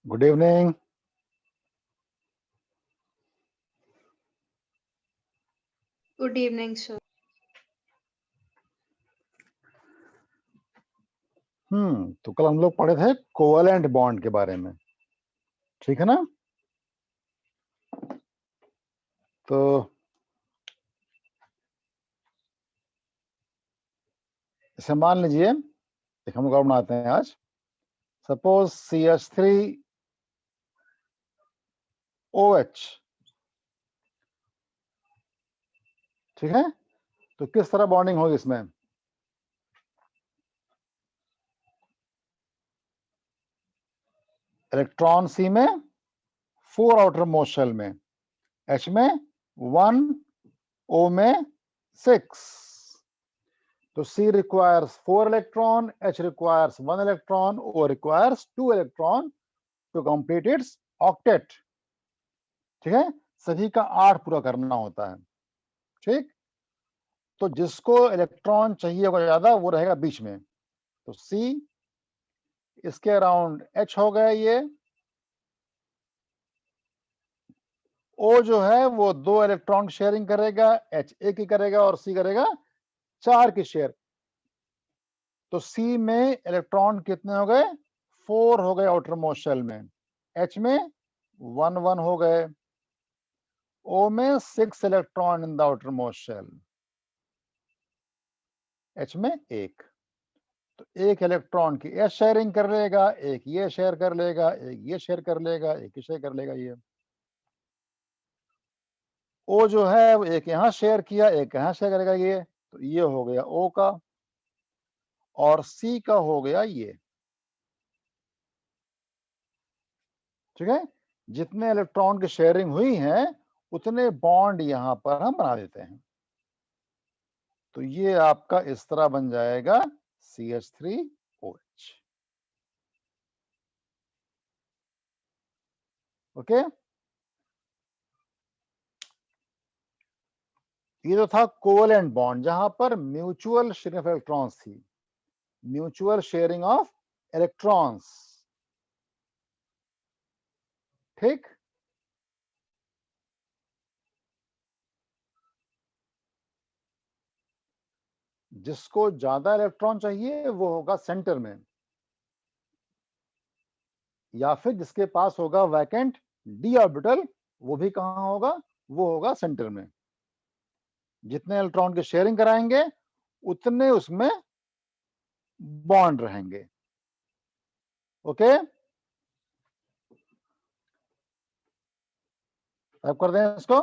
Good evening. Good evening, sir. तो कल हम लोग पढ़े थे कोवेलेंट बॉन्ड के बारे में, ठीक है ना। तो इसे मान लीजिए एक हम लोग बनाते हैं आज। सपोज CH3OH, ठीक है। तो किस तरह बॉन्डिंग होगी इसमें? इलेक्ट्रॉन C में 4 आउटर मोस्ट शेल में, H में 1, O में 6। तो C requires 4 electron, H requires 1 electron, O requires 2 electron to complete its octet, ठीक है। सभी का 8 पूरा करना होता है, ठीक। तो जिसको इलेक्ट्रॉन चाहिए होगा ज्यादा वो रहेगा बीच में। तो C, इसके अराउंड H हो गया ये, O जो है वो 2 इलेक्ट्रॉन शेयरिंग करेगा, H एक ही करेगा और C करेगा 4 की शेयर। तो C में इलेक्ट्रॉन कितने हो गए? 4 हो गए आउटर मोस्ट शेल में, H में 1 1 हो गए, O में 6 electron in the outermost shell, H में 1। तो एक इलेक्ट्रॉन की ये शेयरिंग कर लेगा, एक ये शेयर कर लेगा, एक ये शेयर कर लेगा, एक ये शेयर कर लेगा। ये O जो है वो एक यहां शेयर किया, एक यहां शेयर करेगा ये, तो ये हो गया O का, और C का हो गया ये, ठीक है। जितने इलेक्ट्रॉन की शेयरिंग हुई है उतने बॉन्ड यहां पर हम बना देते हैं। तो ये आपका इस तरह बन जाएगा CH3OH, ओके। ये तो था कोवेलेंट बॉन्ड जहां पर म्यूचुअल शेयरिंग ऑफ इलेक्ट्रॉन्स थी, म्यूचुअल शेयरिंग ऑफ इलेक्ट्रॉन्स, ठीक। जिसको ज्यादा इलेक्ट्रॉन चाहिए वो होगा सेंटर में, या फिर जिसके पास होगा वैकेंट d ऑर्बिटल वो भी कहां होगा? वो होगा सेंटर में। जितने इलेक्ट्रॉन की शेयरिंग कराएंगे उतने उसमें बॉन्ड रहेंगे, ओके। टाइप कर दें इसको।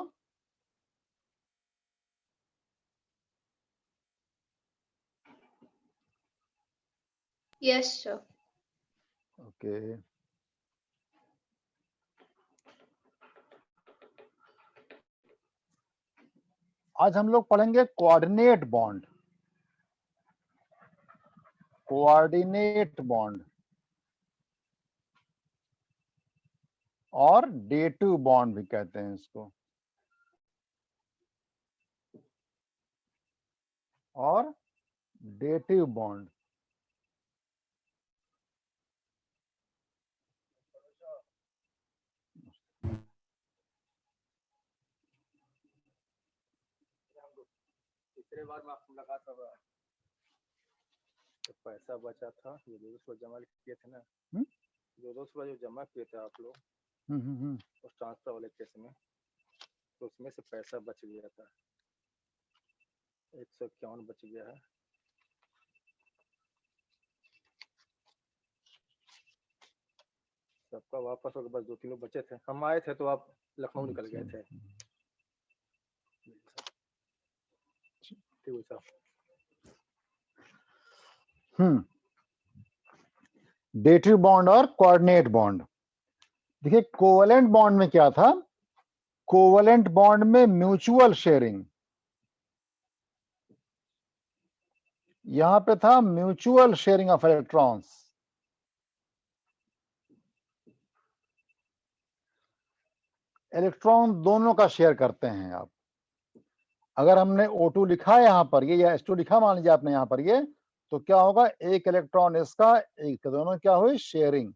Yes, sir. ओके। आज हम लोग पढ़ेंगे कोऑर्डिनेट बॉन्ड, कोऑर्डिनेट बॉन्ड और डेटिव बॉन्ड भी कहते हैं इसको, और डेटिव बॉन्ड। पिछले बार में आपको मुलाकात होगा तो पैसा बचा था, जो 200 जमा किए थे ना, जो 200 जो जमा किए थे आप लोग उस ट्रांसफर वाले केस में, तो उसमें से पैसा बच गया था, 151 बच गया है। सबका वापस हो गया, बस 2-3 लोग बचे थे। हम आए थे तो आप लखनऊ निकल गए थे। ठीक है साहब। डेटिव बॉन्ड और कोऑर्डिनेट बॉन्ड। देखिए कोवेलेंट बॉन्ड में क्या था? कोवेलेंट बॉन्ड में म्यूचुअल शेयरिंग, यहां पे था mutual sharing of electrons. Electron दोनों का शेयर करते हैं आप। अगर हमने O2 लिखा है यहां पर ये, या H2 लिखा मान लीजिए आपने यहां पर ये, तो क्या होगा? एक इलेक्ट्रॉन इसका, एक, दोनों क्या हुई? शेयरिंग।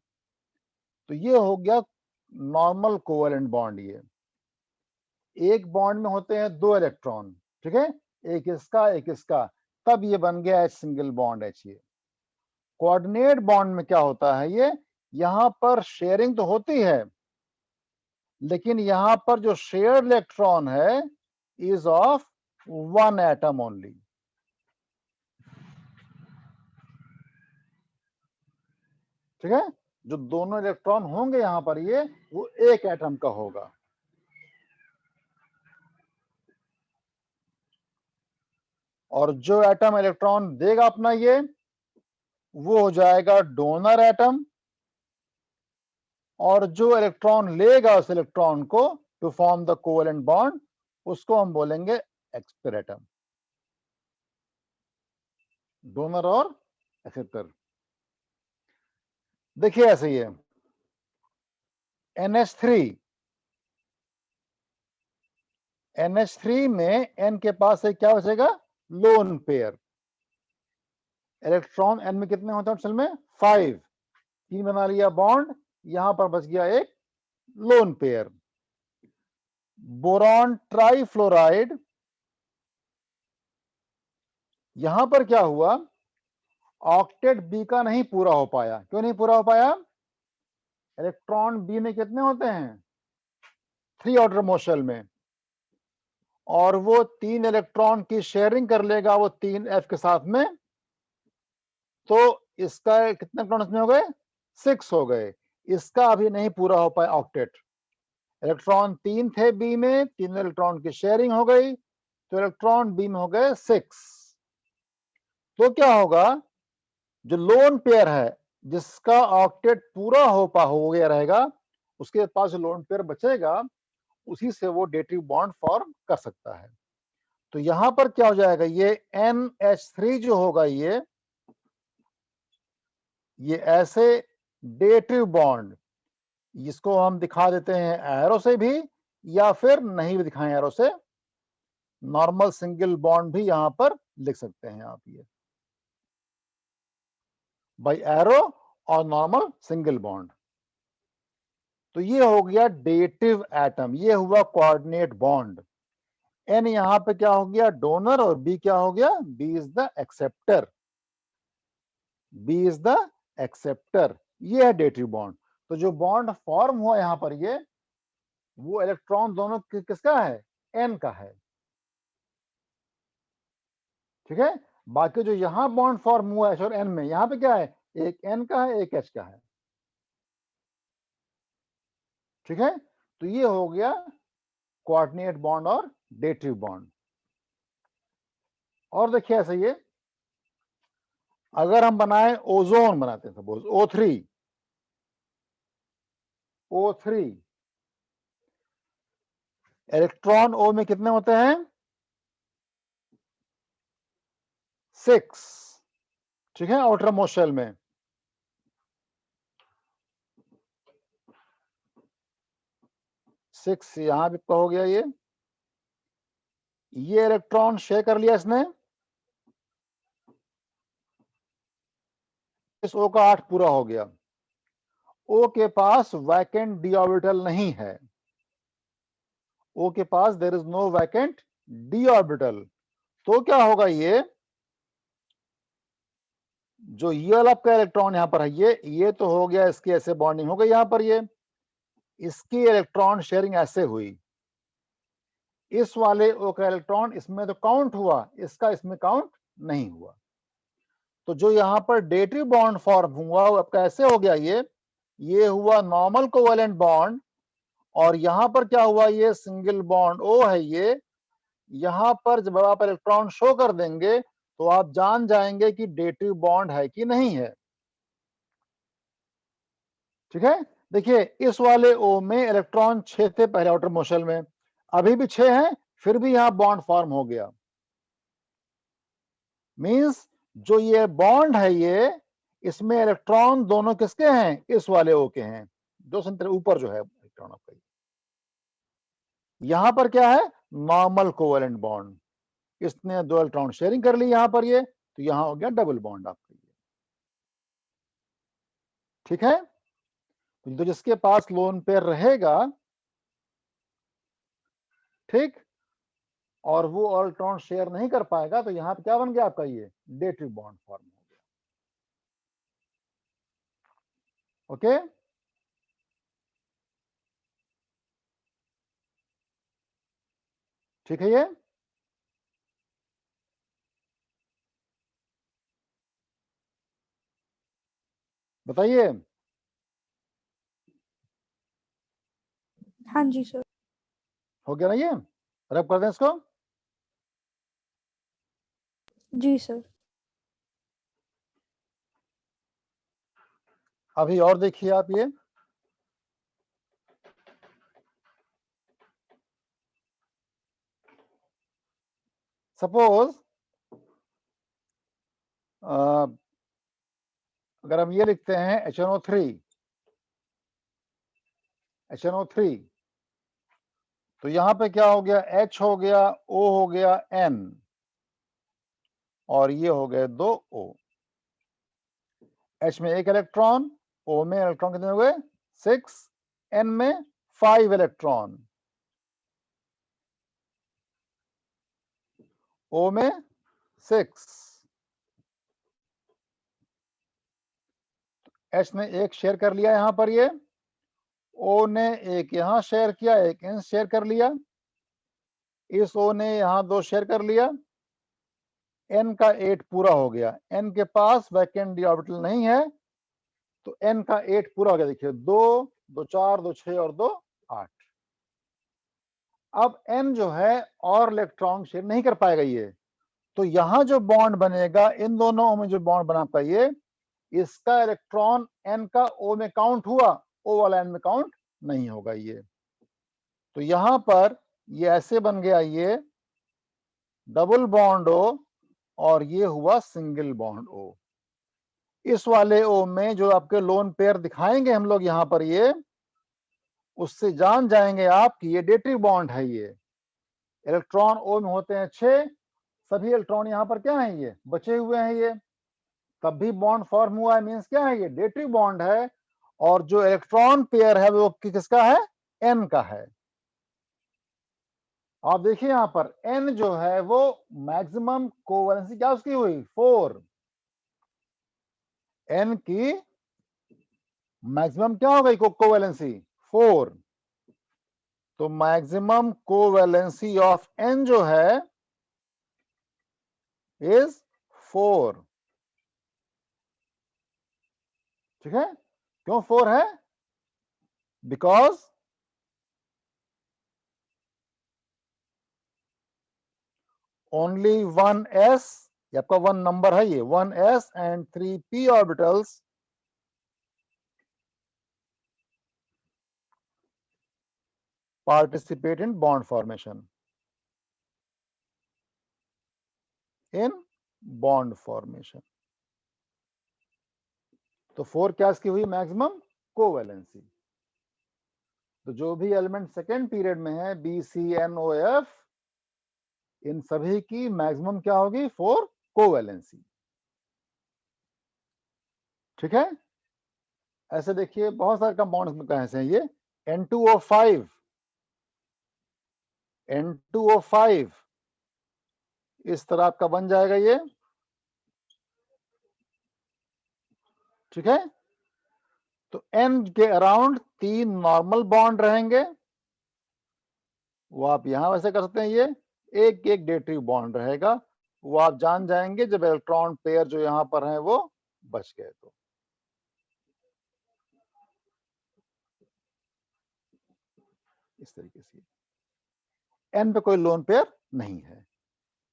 तो ये हो गया नॉर्मल कोवेलेंट बॉन्ड। ये एक बॉन्ड में होते हैं 2 इलेक्ट्रॉन, ठीक है, एक इसका एक इसका, तब ये बन गया H सिंगल बॉन्ड H। ये कोऑर्डिनेट बॉन्ड में क्या होता है, ये यहां पर शेयरिंग तो होती है, लेकिन यहां पर जो शेयर्ड इलेक्ट्रॉन है इज ऑफ 1 एटम ओनली। ठीक है, जो दोनों इलेक्ट्रॉन होंगे यहां पर ये, वो एक एटम का होगा। और जो एटम इलेक्ट्रॉन देगा अपना ये, वो हो जाएगा डोनर एटम, और जो इलेक्ट्रॉन लेगा उस इलेक्ट्रॉन को to form the covalent bond, उसको हम बोलेंगे एक्सेप्टर एटम। डोनर और एक्सेप्टर। देखिए ऐसे ही है, NH3 में N के पास एक क्या बचेगा, लोन पेयर। इलेक्ट्रॉन N में कितने होते हैं असल में, 5। 3 बना लिया बॉन्ड, यहां पर बच गया एक लोन पेयर। बोरॉन ट्राइफ्लोराइड, यहां पर क्या हुआ, ऑक्टेट बी का नहीं पूरा हो पाया। क्यों नहीं पूरा हो पाया, इलेक्ट्रॉन बी में कितने होते हैं, 3 ऑर्डर मोशल में, और वो 3 इलेक्ट्रॉन की शेयरिंग कर लेगा वो 3 F के साथ में, तो इसका कितने इलेक्ट्रॉन इसमें हो गए, 6 हो गए। इसका अभी नहीं पूरा हो पाया ऑक्टेट। इलेक्ट्रॉन 3 थे बी में, 3 इलेक्ट्रॉन की शेयरिंग हो गई, तो इलेक्ट्रॉन बी में हो गए 6। तो क्या होगा, जो लोन पेयर है जिसका ऑक्टेट पूरा हो गया रहेगा, उसके पास जो लोन पेयर बचेगा उसी से वो डेटिव बॉन्ड फॉर्म कर सकता है। तो यहां पर क्या हो जाएगा, ये NH3 जो होगा ये ऐसे डेटिव बॉन्ड, इसको हम दिखा देते हैं एरो से भी, या फिर नहीं भी दिखाएं एरो से, नॉर्मल सिंगल बॉन्ड भी यहां पर लिख सकते हैं आप, ये बाय एरो और नॉर्मल सिंगल बॉन्ड। तो ये हो गया डेटिव एटम, ये हुआ कोऑर्डिनेट बॉन्ड। N यहां पे क्या हो गया, डोनर, और B क्या हो गया, B is the acceptor. B is the acceptor, ये है डेटिव बॉन्ड। तो जो बॉन्ड फॉर्म हुआ यहां पर ये, वो इलेक्ट्रॉन दोनों किसका है, N का है। ठीक है, बाकी जो यहां बॉन्ड फॉर्म हुआ है और N में, यहां पे क्या है, एक N का है एक H का है। ठीक है, तो ये हो गया कोऑर्डिनेट बॉन्ड और डेटिव बॉन्ड। और देखिए ऐसे ये, अगर हम बनाए ओजोन बनाते हैं, सपोज O3 इलेक्ट्रॉन O में कितने होते हैं, 6। ठीक है, आउटर मोस्ट शेल में 6 यहां भी हो गया। ये इलेक्ट्रॉन शेयर कर लिया इसने, इस O का 8 पूरा हो गया। O के पास वैकेंट डी ऑर्बिटल नहीं है, O के पास there is no vacant D orbital. तो क्या होगा, ये जो ये वाला आपका इलेक्ट्रॉन यहां पर है, ये तो हो गया, इसकी ऐसे बॉन्डिंग हो गई यहां पर, ये इसकी इलेक्ट्रॉन शेयरिंग ऐसे हुई, इस वाले O का इलेक्ट्रॉन इसमें तो काउंट हुआ, इसका इसमें काउंट नहीं हुआ। तो जो यहां पर डेटिव बॉन्ड फॉर्म हुआ वो आपका ऐसे हो गया, ये हुआ नॉर्मल कोवेलेंट बॉन्ड, और यहां पर क्या हुआ, ये सिंगल बॉन्ड O है। ये यहां पर जब आप इलेक्ट्रॉन शो कर देंगे तो आप जान जाएंगे कि डेटिव बॉन्ड है कि नहीं है। ठीक है, देखिए इस वाले O में इलेक्ट्रॉन 6 थे पहले आउटर मोशल में, अभी भी 6 हैं, फिर भी यहां बॉन्ड फॉर्म हो गया। मींस जो ये बॉन्ड है, ये इसमें इलेक्ट्रॉन दोनों किसके हैं, इस वाले O के हैं, जो सेंटर ऊपर जो है इलेक्ट्रॉन आपका। यहां पर क्या है, नॉर्मल कोवेलेंट बॉन्ड, इसने 2 इलेक्ट्रॉन शेयरिंग कर ली यहां पर, ये तो यहां हो गया डबल बॉन्ड आपका। ठीक है, तो जिसके पास लोन पेयर रहेगा, ठीक, और वो ऑल इलेक्ट्रॉन शेयर नहीं कर पाएगा, तो यहां पे क्या बन गया आपका, ये डेटिव बॉन्ड फॉर्म हो गया। ओके, ठीक है ये। बताइए, हाँ जी सर। हो गया ना ये? रब कर दें इसको। जी सर। अभी और देखिए आप ये, सपोज अगर हम ये लिखते हैं HNO3, तो यहां पे क्या हो गया, H हो गया, O हो गया, N, और ये हो गए 2 O। H में 1 इलेक्ट्रॉन, O में इलेक्ट्रॉन कितने हो गए, 6, N में 5 इलेक्ट्रॉन, O में 6। H ने 1 शेयर कर लिया यहां पर, ये O ने 1 यहां शेयर किया, 1 इन शेयर कर लिया, इस O ने यहां 2 शेयर कर लिया, N का 8 पूरा हो गया। N के पास वैकेंट डी ऑर्बिटल नहीं है, तो N का 8 पूरा हो गया। देखिए 2, 2 4, 2 6 और 2 8। अब N जो है और इलेक्ट्रॉन शेयर नहीं कर पाएगा ये, तो यहां जो बॉन्ड बनेगा, इन दोनों में जो बॉन्ड बना पाए ये, इसका इलेक्ट्रॉन N का O में काउंट हुआ, O वाला N में काउंट नहीं होगा ये। तो यहां पर ये ऐसे बन गया, ये डबल बॉन्ड O और ये हुआ सिंगल बॉन्ड O। इस वाले O में जो आपके लोन पेयर दिखाएंगे हम लोग यहां पर, ये उससे जान जाएंगे आप कि ये डेटिव बॉन्ड है। ये इलेक्ट्रॉन O में होते हैं 6, सभी इलेक्ट्रॉन यहां पर क्या है, ये बचे हुए हैं, ये तब भी बॉन्ड फॉर्म हुआ है, मींस क्या है, ये डेटिव बॉन्ड है। और जो इलेक्ट्रॉन पेयर है वो किसका है, N का है। आप देखिए यहां पर N जो है वो मैक्सिमम कोवैलेंसी क्या उसकी हुई, 4। N की मैक्सिमम क्या हो गई कोवैलेंसी, 4। तो मैक्सिमम कोवैलेंसी ऑफ N जो है इज 4। ठीक है, क्यों 4 है, बिकॉज ओनली 1s, आपका 1 नंबर है, ये 1s and 3 p orbitals participate in bond formation, in bond formation। तो 4 क्या इसकी हुई, मैक्सिमम कोवैलेंसी। तो जो भी एलिमेंट सेकेंड पीरियड में है, B C N O F, इन सभी की मैक्सिमम क्या होगी, 4 कोवैलेंसी। ठीक है, ऐसे देखिए बहुत सारे कंपाउंड्स में कैसे हैं ये, N2O5, N2O5 इस तरह आपका बन जाएगा ये। ठीक है, तो N के अराउंड 3 नॉर्मल बॉन्ड रहेंगे, वो आप यहां वैसे कर सकते हैं, ये एक एक डेटिव बॉन्ड रहेगा, वो आप जान जाएंगे जब इलेक्ट्रॉन पेयर जो यहां पर हैं वो बच गए। तो इस तरीके से N पे कोई लोन पेयर नहीं है।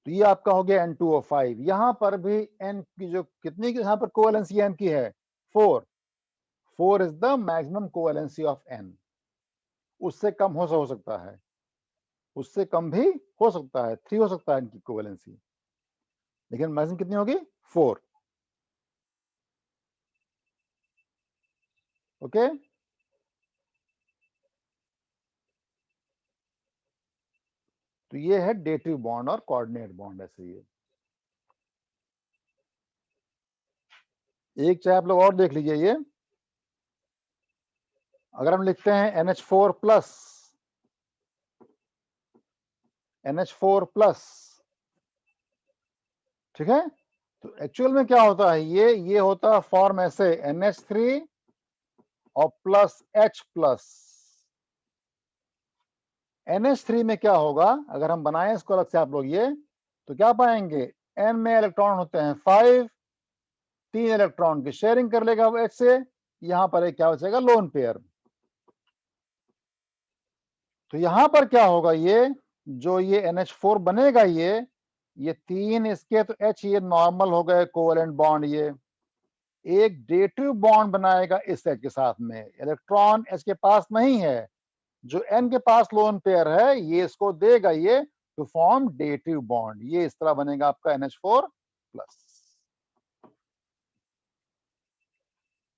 तो ये आपका हो गया N2O5। यहां पर भी N की जो कितनी यहां पर कोवैलेंसी N की है, 4। 4 is the maximum covalency of N। उससे कम हो सकता है, उससे कम भी हो सकता है, 3 हो सकता है इनकी कोवैलेंसी, लेकिन मैक्सिमम कितनी होगी, 4। ओके, तो ये है डेटिव बॉन्ड और कोऑर्डिनेट बॉन्ड। ऐसे ये एक चाहे आप लोग और देख लीजिए, ये अगर हम लिखते हैं NH4 प्लस, NH4 प्लस, ठीक है, तो एक्चुअल में क्या होता है, ये होता है फॉर्म ऐसे NH3 और प्लस H प्लस। NH3 में क्या होगा, अगर हम बनाएं इसको अलग से आप लोग ये, तो क्या पाएंगे, N में इलेक्ट्रॉन होते हैं 5, 3 इलेक्ट्रॉन की शेयरिंग कर लेगा वो H से, यहां पर एक क्या बचेगा, लोन पेयर। तो यहां पर क्या होगा, ये जो ये NH4 बनेगा, ये 3 इसके, तो H ये नॉर्मल हो गए कोवेलेंट बॉन्ड, ये एक डेटिव बॉन्ड बनाएगा इस H के साथ में, इलेक्ट्रॉन H के पास नहीं है, जो N के पास लोन पेयर है ये इसको देगा ये टू फॉर्म डेटिव बॉन्ड, ये इस तरह बनेगा आपका NH4 प्लस।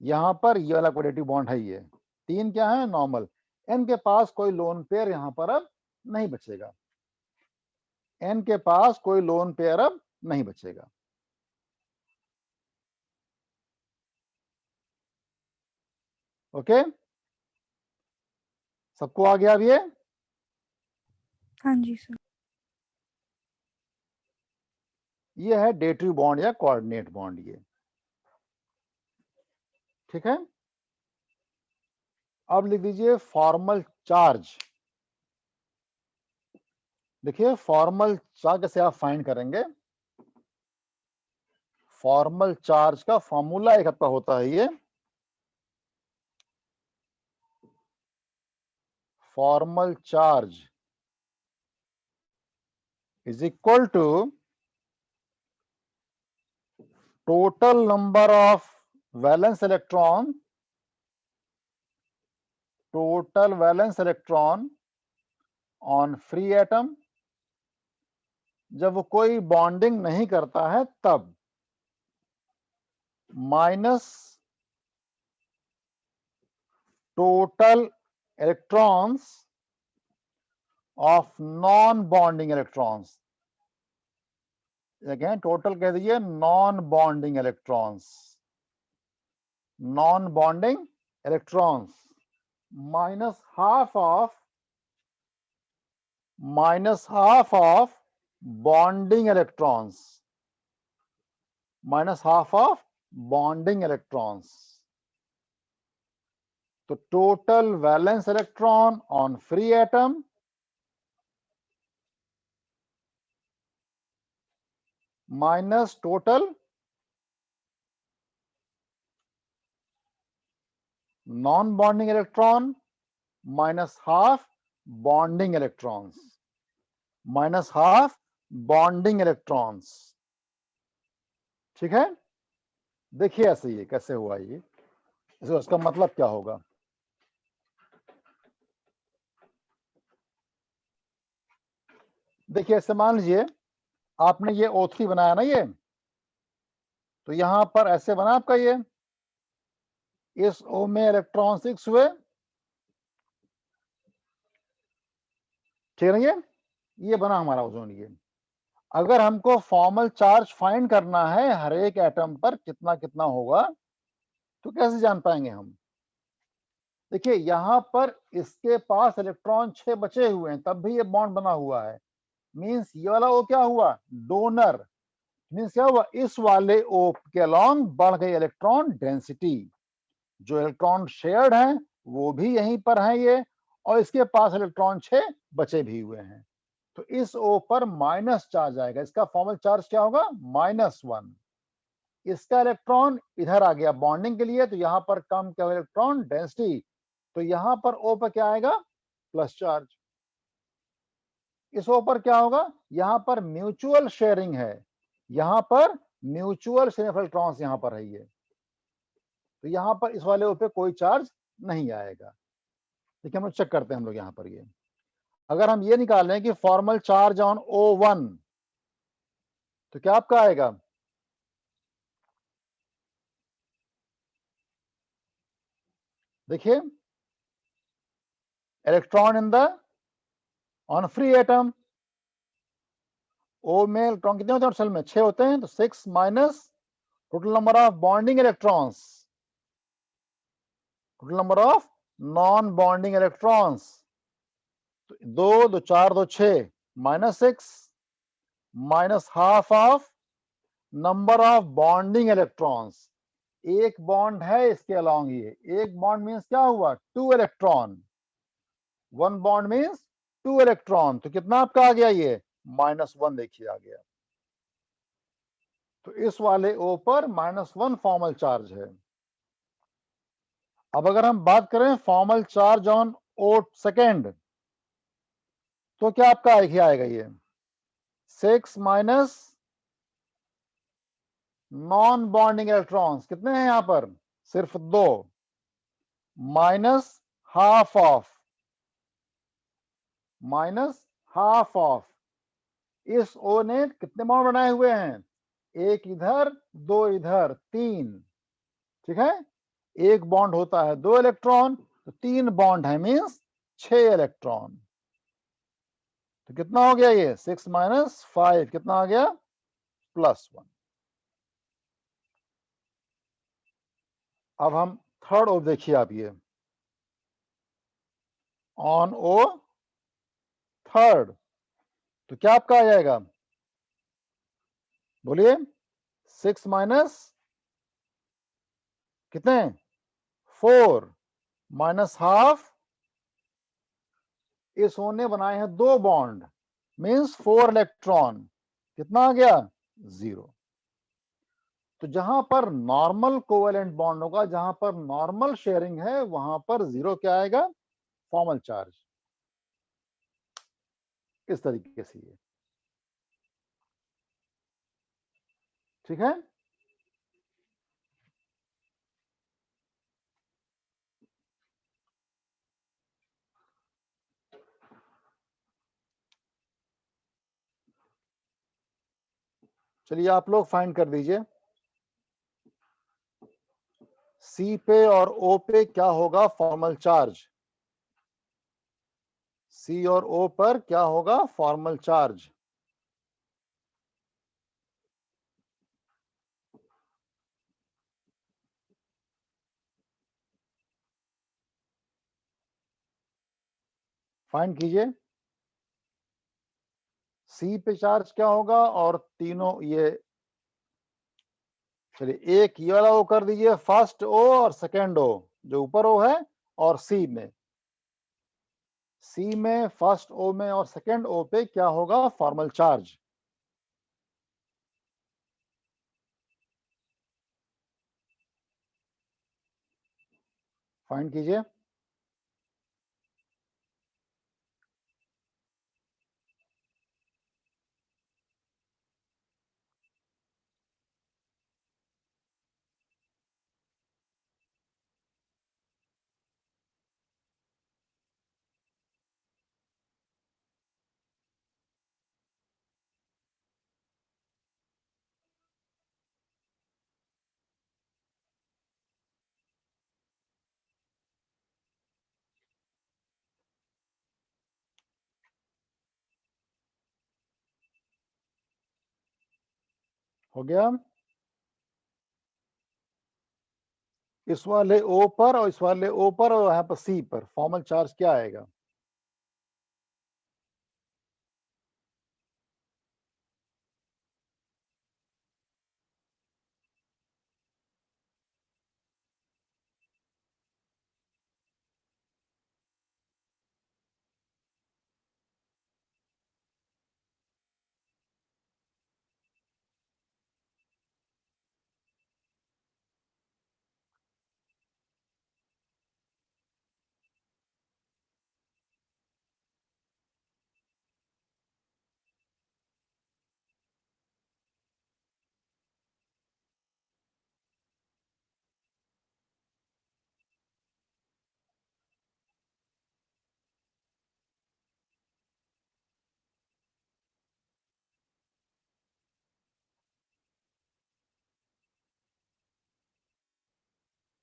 यहां पर ये वाला कोडेटिव बॉन्ड है, ये 3 क्या है, नॉर्मल। N के पास कोई लोन पेयर यहां पर अब नहीं बचेगा, N के पास कोई लोन पेयर अब नहीं बचेगा। ओके, सबको आ गया अब हाँ जी सर। ये है डेटिव बॉन्ड या कोऑर्डिनेट बॉन्ड, ये ठीक है। अब लिख दीजिए फॉर्मल चार्ज। देखिए फॉर्मल चार्ज कैसे आप फाइंड करेंगे, फॉर्मल चार्ज का फॉर्मूला एक आपका होता है ये, formal charge is equal to total number of valence electron, total valence electron on free atom, जब वो कोई बॉन्डिंग नहीं करता है तब, minus total electrons of non bonding electrons, again total कह दीजिए non bonding electrons, non bonding electrons, minus half of bonding electrons, minus half of bonding electrons. तो total valence electron on free atom minus total non bonding electron minus half bonding electrons, minus half bonding electrons, ठीक है। देखिए ऐसे ये कैसे हुआ, ये इसका मतलब क्या होगा, देखिए ऐसे मान लीजिए आपने ये O3 बनाया ना, ये तो यहां पर ऐसे बना आपका ये, इस O में इलेक्ट्रॉन 6 हुए, ठीक है ना, ये बना हमारा ओजोन। ये अगर हमको फॉर्मल चार्ज फाइंड करना है हर एक एटम पर कितना कितना होगा, तो कैसे जान पाएंगे हम, देखिए यहां पर इसके पास इलेक्ट्रॉन 6 बचे हुए हैं तब भी ये बॉन्ड बना हुआ है, मींस ये वाला O क्या हुआ, डोनर, मींस क्या हुआ, इस वाले O के अलोंग बढ़ गई इलेक्ट्रॉन डेंसिटी, जो इलेक्ट्रॉन शेयर्ड हैं वो भी यहीं पर हैं ये, और इसके पास इलेक्ट्रॉन 6 बचे भी हुए हैं, तो इस O पर माइनस चार्ज आएगा, इसका फॉर्मल चार्ज क्या होगा, -1। इसका इलेक्ट्रॉन इधर आ गया बॉन्डिंग के लिए, तो यहां पर कम क्या इलेक्ट्रॉन डेंसिटी, तो यहां पर O पर क्या आएगा, प्लस चार्ज। इस O पर क्या होगा, यहां पर म्यूचुअल शेयरिंग है, यहां पर म्यूचुअल शेयरिंग ऑफ इलेक्ट्रॉन्स यहां पर है ये, तो यहां पर इस वाले O पे कोई चार्ज नहीं आएगा। देखिए हम लोग चेक करते हैं, हम लोग यहां पर ये, अगर हम ये निकालें कि फॉर्मल चार्ज ऑन O1, तो क्या आपका आएगा, देखिए electron in the on free atom, O में इलेक्ट्रॉन कितने होते हैं असल में, 6 होते हैं, तो 6 minus total number of bonding electrons, total number of non bonding electrons, 2 2 4 2 6 -6 minus half of number of bonding electrons. एक बॉन्ड है इसके अलोंग, ये एक बॉन्ड मीन्स क्या हुआ, 2 इलेक्ट्रॉन, 1 बॉन्ड मीन्स 2 इलेक्ट्रॉन, तो कितना आपका आ गया ये -1, देखिए आ गया। तो इस वाले O पर -1 फॉर्मल चार्ज है। अब अगर हम बात करें formal charge on O second, तो क्या आपका आएगा ये 6 माइनस नॉन बॉन्डिंग इलेक्ट्रॉन्स, कितने हैं यहां पर, सिर्फ 2, माइनस हाफ ऑफ इस O ने कितने बॉन्ड बनाए हुए हैं, एक इधर 2 इधर 3, ठीक है, एक बॉन्ड होता है 2 इलेक्ट्रॉन, तो 3 बॉन्ड है मीन्स 6 इलेक्ट्रॉन। तो कितना हो गया ये 6 माइनस 5, कितना आ गया +1। अब हम थर्ड O देखिए आप, ये ऑन O थर्ड, तो क्या आपका आ जाएगा, बोलिए 6 माइनस कितने 4 माइनस हाफ, इस O ने बनाए हैं 2 बॉन्ड मीन्स 4 इलेक्ट्रॉन, कितना आ गया 0। तो जहां पर नॉर्मल कोवेलेंट बॉन्ड होगा, जहां पर नॉर्मल शेयरिंग है, वहां पर 0 क्या आएगा, फॉर्मल चार्ज। इस तरीके से ये, ठीक है। चलिए आप लोग फाइंड कर दीजिए, C पे और O पे क्या होगा फॉर्मल चार्ज, C और O पर क्या होगा फॉर्मल चार्ज। फाइंड कीजिए, C पे चार्ज क्या होगा, और तीनों ये, चलिए एक ये वाला O कर दीजिए, फर्स्ट O और सेकेंड O, जो ऊपर O है, और C में फर्स्ट O में और सेकेंड O पे क्या होगा फॉर्मल चार्ज। फाइंड कीजिए, हो गया। इस वाले O पर और इस वाले O पर और यहाँ पर C पर फॉर्मल चार्ज क्या आएगा,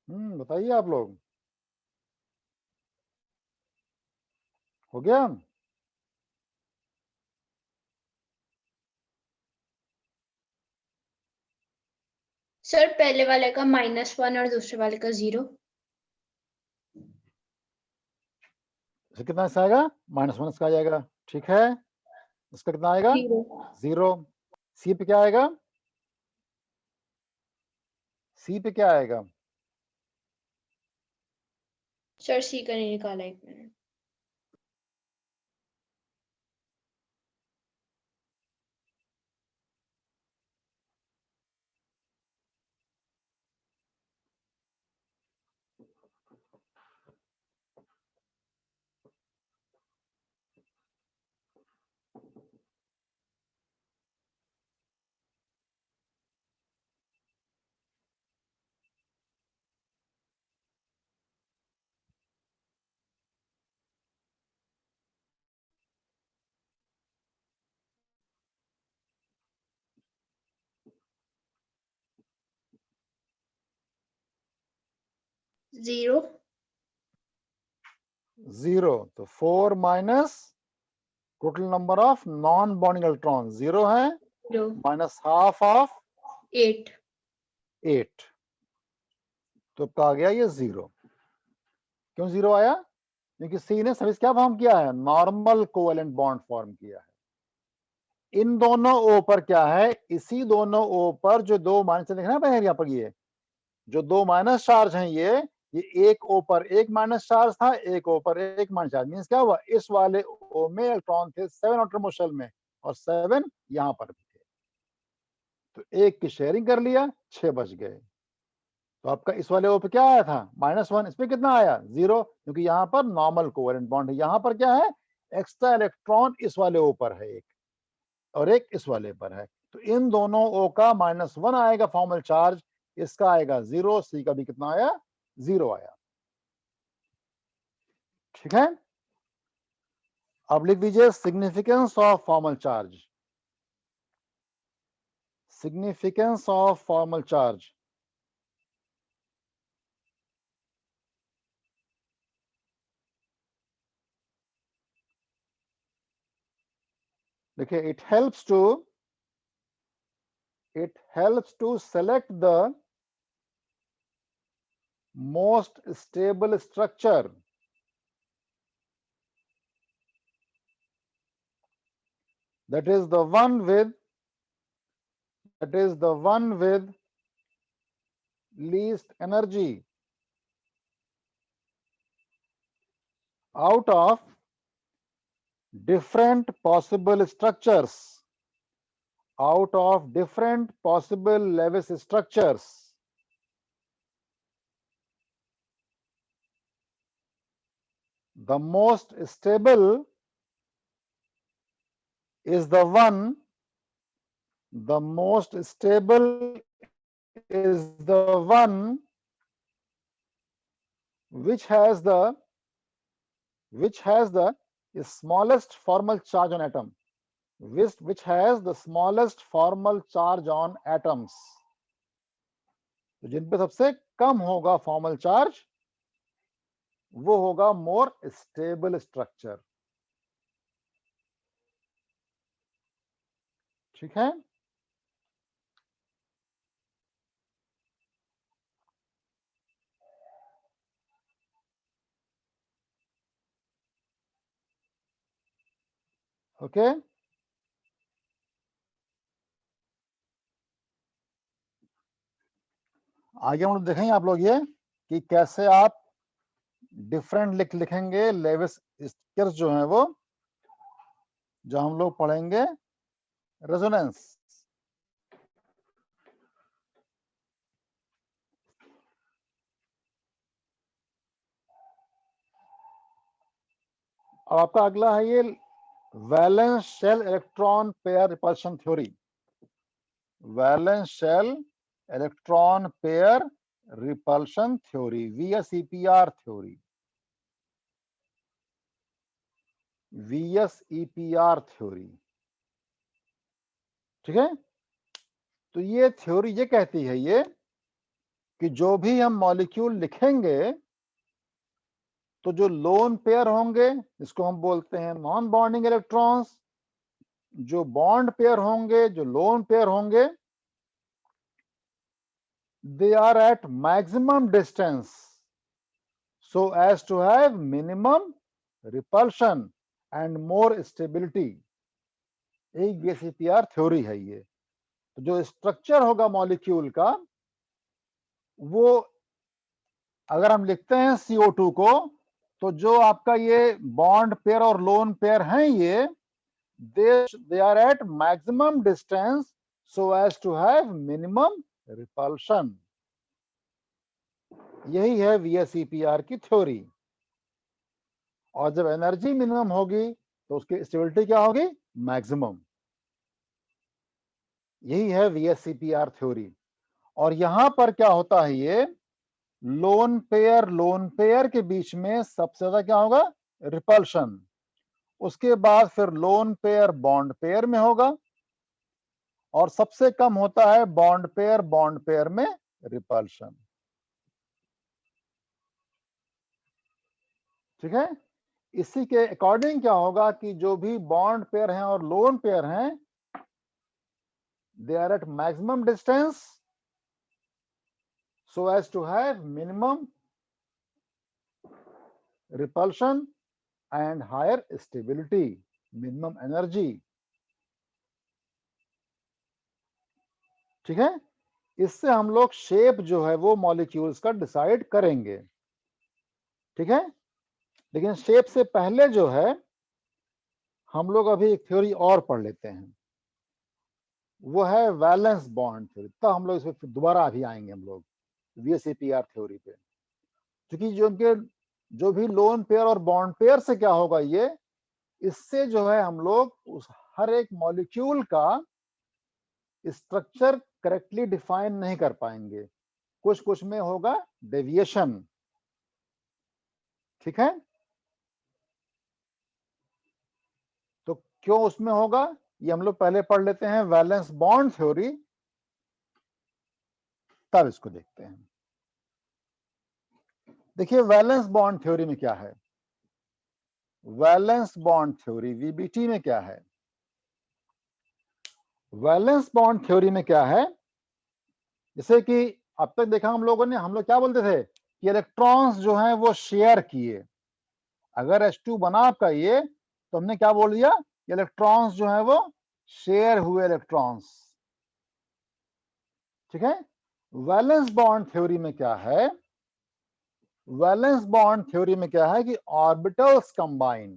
बताइए आप लोग, हो गया। सर पहले वाले का -1 और दूसरे वाले का 0। तो कितना इसका आएगा -1 इसका आ जाएगा, ठीक है। इसका कितना आएगा 0। सी पे क्या आएगा, सी पे क्या आएगा, सर सी का नहीं निकाला, एक मिनट। जीरो। 0। तो 4 minus total number of non bonding electron 0 है, जीरो माइनस हाफ ऑफ 8। 8, तो कहा गया ये 0। क्यों 0 आया, क्योंकि सी ने सर्विस क्या फॉर्म किया है, नॉर्मल कोवेलेंट बॉन्ड फॉर्म किया है। इन दोनों ओ पर क्या है, इसी दोनों ओ पर जो दो माइनस देखना है यहाँ पर, ये जो दो माइनस चार्ज हैं, ये एक ओ पर एक माइनस चार्ज था, एक ओ पर एक माइनस चार्ज। मींस क्या हुआ, इस वाले ओ में इलेक्ट्रॉन थे 7 ऑटोमो शेल में, और 7 यहां पर भी थे, तो एक की शेयरिंग कर लिया, 6 बच गए। तो आपका इस वाले ओ पे क्या आया था -1, इस पे कितना आया 0, क्योंकि यहाँ पर नॉर्मल कोवेलेंट बॉन्ड है। यहाँ पर क्या है, एक्स्ट्रा इलेक्ट्रॉन इस वाले ओ पर है एक, और एक इस वाले पर है, तो इन दोनों ओ का -1 आएगा फॉर्मल चार्ज, इसका आएगा 0, सी का भी कितना आया 0 आया, ठीक है। अब लिख दीजिए significance of formal charge, significance of formal charge. देखिए, it helps to select the most stable structure, that is the one with least energy out of different possible structures, out of different possible Lewis structures. The most stable is the one, the most stable is the one which has the smallest formal charge on atom, which has the smallest formal charge on atoms. तो जिन पे सबसे कम होगा formal charge, वो होगा more stable structure, ठीक है। Okay, आगे हम लोग देखेंगे आप लोग ये कि कैसे आप डिफरेंट लिखेंगे लेविस स्ट्रक्चर्स जो हैं, वो जो हम लोग पढ़ेंगे रेजोनेंस। अब आपका अगला है ये valence shell electron pair repulsion theory, valence shell electron pair repulsion theory, VSEPR theory, VSEPR theory, ठीक है। तो ये थ्योरी ये कहती है ये कि जो भी हम मॉलिक्यूल लिखेंगे, तो जो लोन पेयर होंगे, जिसको हम बोलते हैं नॉन बॉन्डिंग इलेक्ट्रॉन्स, जो बॉन्ड पेयर होंगे, जो लोन पेयर होंगे, they are at maximum distance so as to have minimum repulsion and more stability. एक VSEPR थ्योरी है ये। तो जो स्ट्रक्चर होगा मॉलिक्यूल का, वो अगर हम लिखते हैं CO2 को, तो जो आपका ये बॉन्ड पेयर और लोन पेयर हैं, ये they are at maximum distance so as to have minimum repulsion। यही है VSEPR की थ्योरी। और जब एनर्जी मिनिमम होगी तो उसकी स्टेबिलिटी क्या होगी? मैक्सिमम। यही है VSEPR थ्योरी। और यहां पर क्या होता है, ये लोन पेयर के बीच में सबसे ज्यादा क्या होगा? रिपल्शन। उसके बाद फिर लोन पेयर बॉन्ड पेयर में होगा, और सबसे कम होता है बॉन्ड पेयर में रिपल्शन। ठीक है। इसी के अकॉर्डिंग क्या होगा कि जो भी बॉन्ड पेयर हैं और लोन पेयर हैं, they are at maximum distance so as to have minimum repulsion and higher stability, minimum energy। ठीक है। इससे हम लोग शेप जो है वो मॉलिक्यूल्स का डिसाइड करेंगे। ठीक है। लेकिन शेप से पहले जो है, हम लोग अभी एक थ्योरी और पढ़ लेते हैं, वो है वैलेंस बॉन्ड थ्योरी। तो हम लोग इस पर दोबारा अभी आएंगे हम लोग VSEPR थ्योरी पे। क्योंकि जो भी लोन पेयर और बॉन्ड पेयर से क्या होगा, ये इससे जो है हम लोग उस हर एक मॉलिक्यूल का स्ट्रक्चर करेक्टली डिफाइन नहीं कर पाएंगे, कुछ कुछ में होगा डेविएशन। ठीक है। तो क्यों उसमें होगा, ये हम लोग पहले पढ़ लेते हैं वैलेंस बॉन्ड थ्योरी, तब इसको देखते हैं। देखिए वैलेंस बॉन्ड थ्योरी में क्या है, वैलेंस बॉन्ड थ्योरी VBT में क्या है। वैलेंस बॉन्ड थ्योरी में क्या है, जैसे कि अब तक देखा हम लोगों ने, हम लोग क्या बोलते थे कि इलेक्ट्रॉन्स जो हैं वो शेयर किए। अगर H2 बना आपका ये, तो हमने क्या बोल दिया, इलेक्ट्रॉन्स जो हैं वो शेयर हुए इलेक्ट्रॉन्स। ठीक है। वैलेंस बॉन्ड थ्योरी में क्या है, वैलेंस बॉन्ड थ्योरी में क्या है कि ऑर्बिटल्स कंबाइन।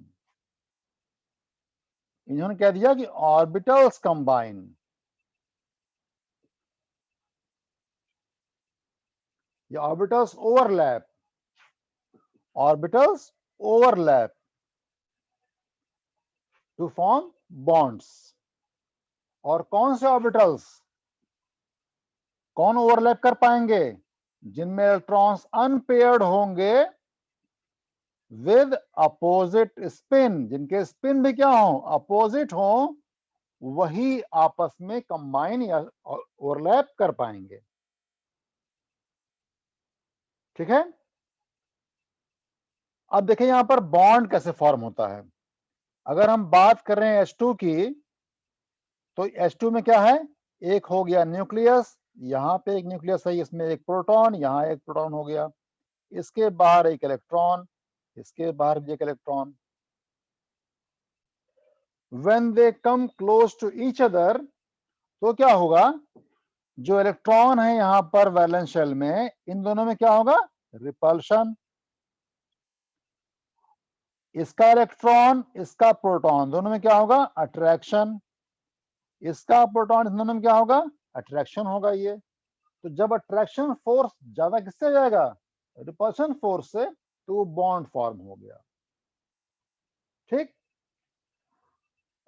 इन्होंने कह दिया कि ऑर्बिटल्स कंबाइन। ये orbitals overlap, orbitals overlap to form bonds. और कौन से ऑर्बिटल्स कौन ओवरलैप कर पाएंगे? जिनमें इलेक्ट्रॉन्स अनपेयर्ड होंगे विद अपोजिट स्पिन, जिनके स्पिन भी क्या हो, अपोजिट हो, वही आपस में कंबाइन या ओवरलैप कर पाएंगे। ठीक है। अब देखिए यहां पर बॉन्ड कैसे फॉर्म होता है। अगर हम बात कर रहे हैं H2 की, तो H2 में क्या है, एक हो गया न्यूक्लियस, यहाँ पे एक न्यूक्लियस है, इसमें एक प्रोटॉन, यहाँ एक प्रोटॉन हो गया, इसके बाहर एक इलेक्ट्रॉन, इसके बाहर भी एक electron. When they come close to each other, तो क्या होगा, जो इलेक्ट्रॉन है यहाँ पर वैलेंस शेल में, इन दोनों में क्या होगा, रिपल्शन। इसका इलेक्ट्रॉन, इसका प्रोटॉन, दोनों में क्या होगा, अट्रैक्शन। इसका प्रोटॉन, इस दोनों में क्या होगा, अट्रैक्शन होगा ये। तो जब अट्रैक्शन फोर्स ज्यादा किससे जाएगा, रिपल्शन फोर्स से, तो वो बॉन्ड फॉर्म हो गया। ठीक।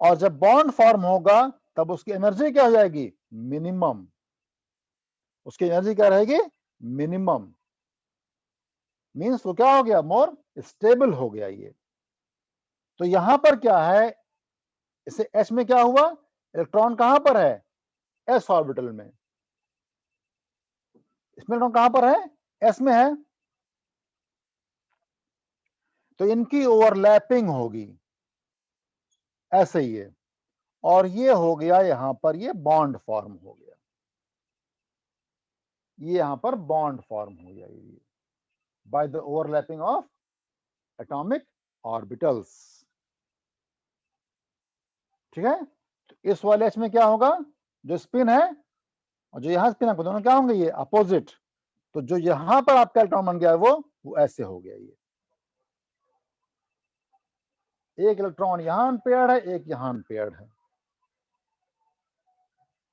और जब बॉन्ड फॉर्म होगा तब उसकी एनर्जी क्या हो जाएगी, मिनिमम। उसकी एनर्जी क्या रहेगी, मिनिमम। मींस वो क्या हो गया, मोर स्टेबल हो गया ये। तो यहां पर क्या है, इसे H में क्या हुआ, इलेक्ट्रॉन कहां पर है, S ऑर्बिटल में। इसमें इलेक्ट्रॉन कहां पर है, S में है। तो इनकी ओवरलैपिंग होगी ऐसे ही है, और ये हो गया यहां पर, ये बॉन्ड फॉर्म हो गया, ये यहां पर बॉन्ड फॉर्म हो गया ये by the overlapping of atomic orbitals. ठीक है, तो इस वाले एच में क्या होगा, जो स्पिन है और जो यहां स्पिन है दोनों क्या होंगे, ये अपोजिट। तो जो यहां पर आपका इलेक्ट्रॉन बन गया है वो ऐसे हो गया, ये एक इलेक्ट्रॉन यहां अनपेयर्ड है, एक यहां अनपेयर्ड है।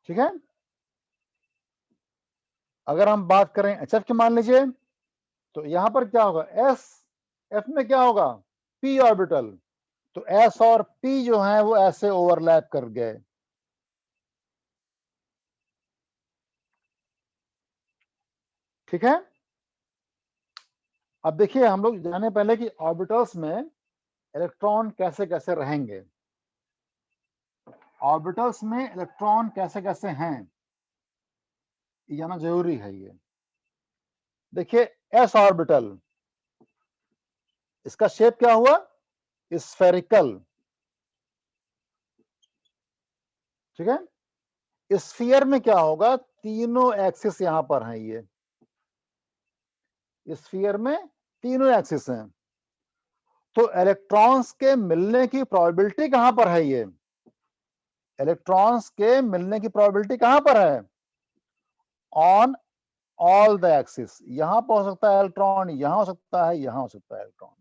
ठीक है, अगर हम बात करें HF की मान लीजिए, तो यहां पर क्या होगा, एस एफ में क्या होगा, पी ऑर्बिटल। तो एस और पी जो है वो ऐसे ओवरलैप कर गए। ठीक है, अब देखिए हम लोग जाने पहले कि ऑर्बिटल्स में इलेक्ट्रॉन कैसे कैसे रहेंगे। ऑर्बिटल्स में इलेक्ट्रॉन कैसे कैसे हैं ये जानना जरूरी है। ये देखिए एस ऑर्बिटल, इसका शेप क्या हुआ, स्फेरिकल। ठीक है, स्फीयर में क्या होगा, तीनों एक्सिस यहां पर हैं। ये स्फीयर में तीनों एक्सिस हैं, तो इलेक्ट्रॉन्स के मिलने की प्रोबेबिलिटी कहां पर है, ये इलेक्ट्रॉन्स के मिलने की प्रोबेबिलिटी कहां पर है, ऑन ऑल द एक्सिस। यहां पर हो सकता है इलेक्ट्रॉन, यहां हो सकता है, यहां हो सकता है इलेक्ट्रॉन।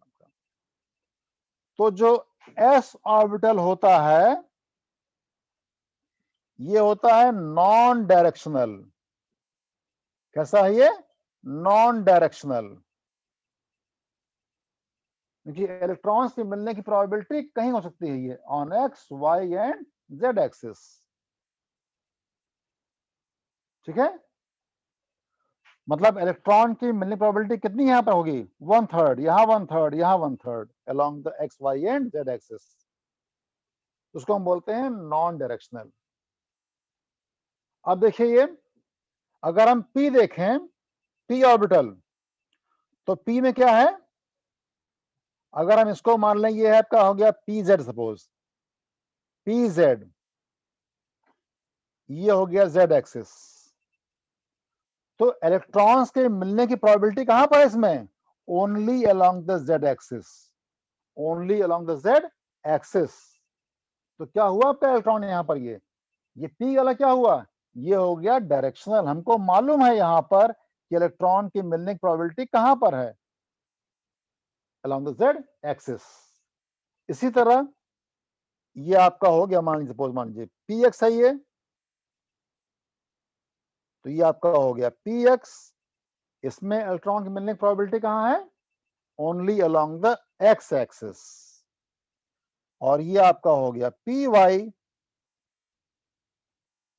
तो जो एस ऑर्बिटल होता है ये होता है नॉन डायरेक्शनल। कैसा है ये, नॉन डायरेक्शनल, क्योंकि इलेक्ट्रॉन्स के मिलने की प्रोबेबिलिटी कहीं हो सकती है, ये on x y and z axis. ठीक है, मतलब इलेक्ट्रॉन की मिलने की प्रोबेबिलिटी कितनी यहां पर होगी, 1/3, यहां 1/3, यहां 1/3 along the x y and z axis. उसको हम बोलते हैं नॉन डायरेक्शनल। अब देखिए ये, अगर हम पी देखें, पी ऑर्बिटल, तो पी में क्या है, अगर हम इसको मान लें, ये है आपका हो गया P Z, suppose P Z, ये हो गया जेड एक्सिस। तो इलेक्ट्रॉन्स के मिलने की प्रोबेबिलिटी कहां पर है इसमें, only along the Z axis, only along the Z axis. तो क्या हुआ आपका इलेक्ट्रॉन यहां पर, ये पी वाला क्या हुआ, ये हो गया डायरेक्शनल। हमको मालूम है यहां पर कि इलेक्ट्रॉन की मिलने की प्रोबेबिलिटी कहां पर है, अलोंग द जेड एक्सिस। इसी तरह ये आपका हो गया, मान लीजिए सपोज मान लीजिए पी एक्स है ये, तो ये आपका हो गया पी एक्स। इसमें इलेक्ट्रॉन की मिलने की प्रोबेबिलिटी कहां है, only along the x axis. और ये आपका हो गया पी वाई,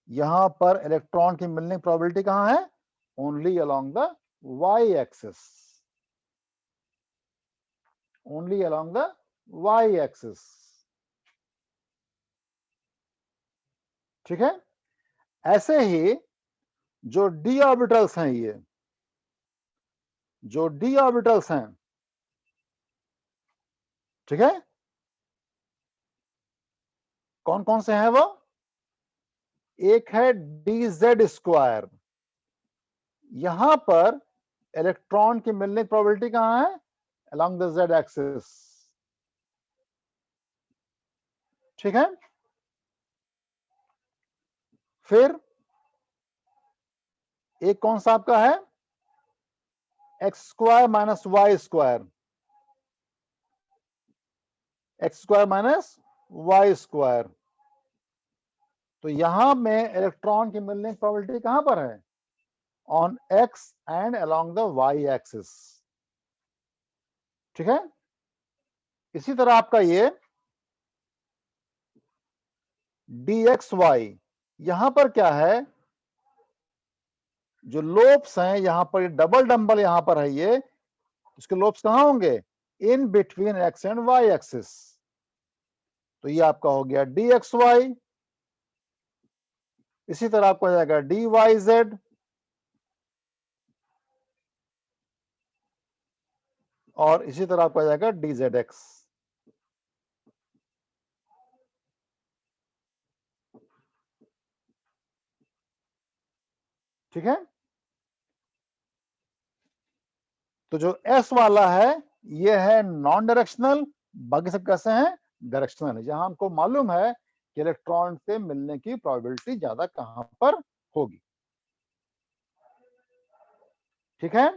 यहां पर इलेक्ट्रॉन की मिलने की प्रोबेबिलिटी कहां है, only along the y axis, only along the y axis. ठीक है, ऐसे ही जो डी ऑर्बिटल्स हैं, ये जो डी ऑर्बिटल्स हैं, ठीक है, कौन कौन से हैं वो, एक है डी जेड स्क्वायर। यहां पर इलेक्ट्रॉन की मिलने की प्रोबेबिलिटी कहां है, अलोंग द जेड एक्सिस। ठीक है, फिर एक कौन सा आपका है, x square minus y square, x square minus y square. तो यहां में इलेक्ट्रॉन की मिलने की प्रोबेबिलिटी कहां पर है, on x and along the y axis. ठीक है, इसी तरह आपका ये डी एक्स वाई, यहां पर क्या है, जो लोब्स हैं यहां पर, डबल डंबल यहां पर है ये, इसके लोब्स कहां होंगे, in between x and y axis. तो ये आपका हो गया डी एक्स वाई। इसी तरह आपको हो जाएगा डी वाई जेड, और इसी तरह आपको आ जाएगा डी जेड एक्स। ठीक है, तो जो एस वाला है ये है नॉन डायरेक्शनल, बाकी सब कैसे हैं, डायरेक्शनल है, जहां हमको मालूम है कि इलेक्ट्रॉन से मिलने की प्रोबेबिलिटी ज्यादा कहां पर होगी। ठीक है,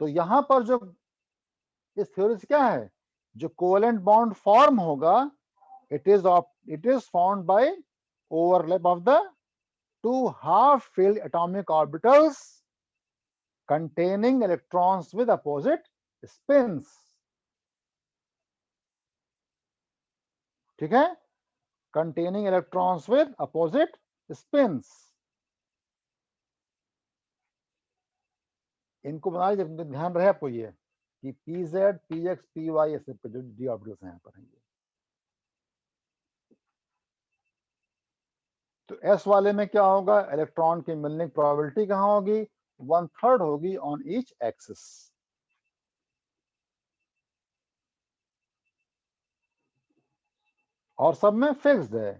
तो यहां पर जो इस थ्योरी से क्या है, जो कोवेलेंट बॉन्ड फॉर्म होगा, it is formed by overlap of the two half-filled atomic orbitals containing electrons with opposite spins. ठीक है, containing electrons with opposite spins. इनको बना लीजिए, ध्यान रहे आपको ये कि pz, px, py ये सब जो d ऑर्बिटल्स हैं यहाँ पर हैं ये। तो s वाले में क्या होगा, इलेक्ट्रॉन के मिलने की प्रोबेबिलिटी कहां होगी, 1/3 होगी ऑन ईच एक्सिस। और सब में फिक्स्ड है,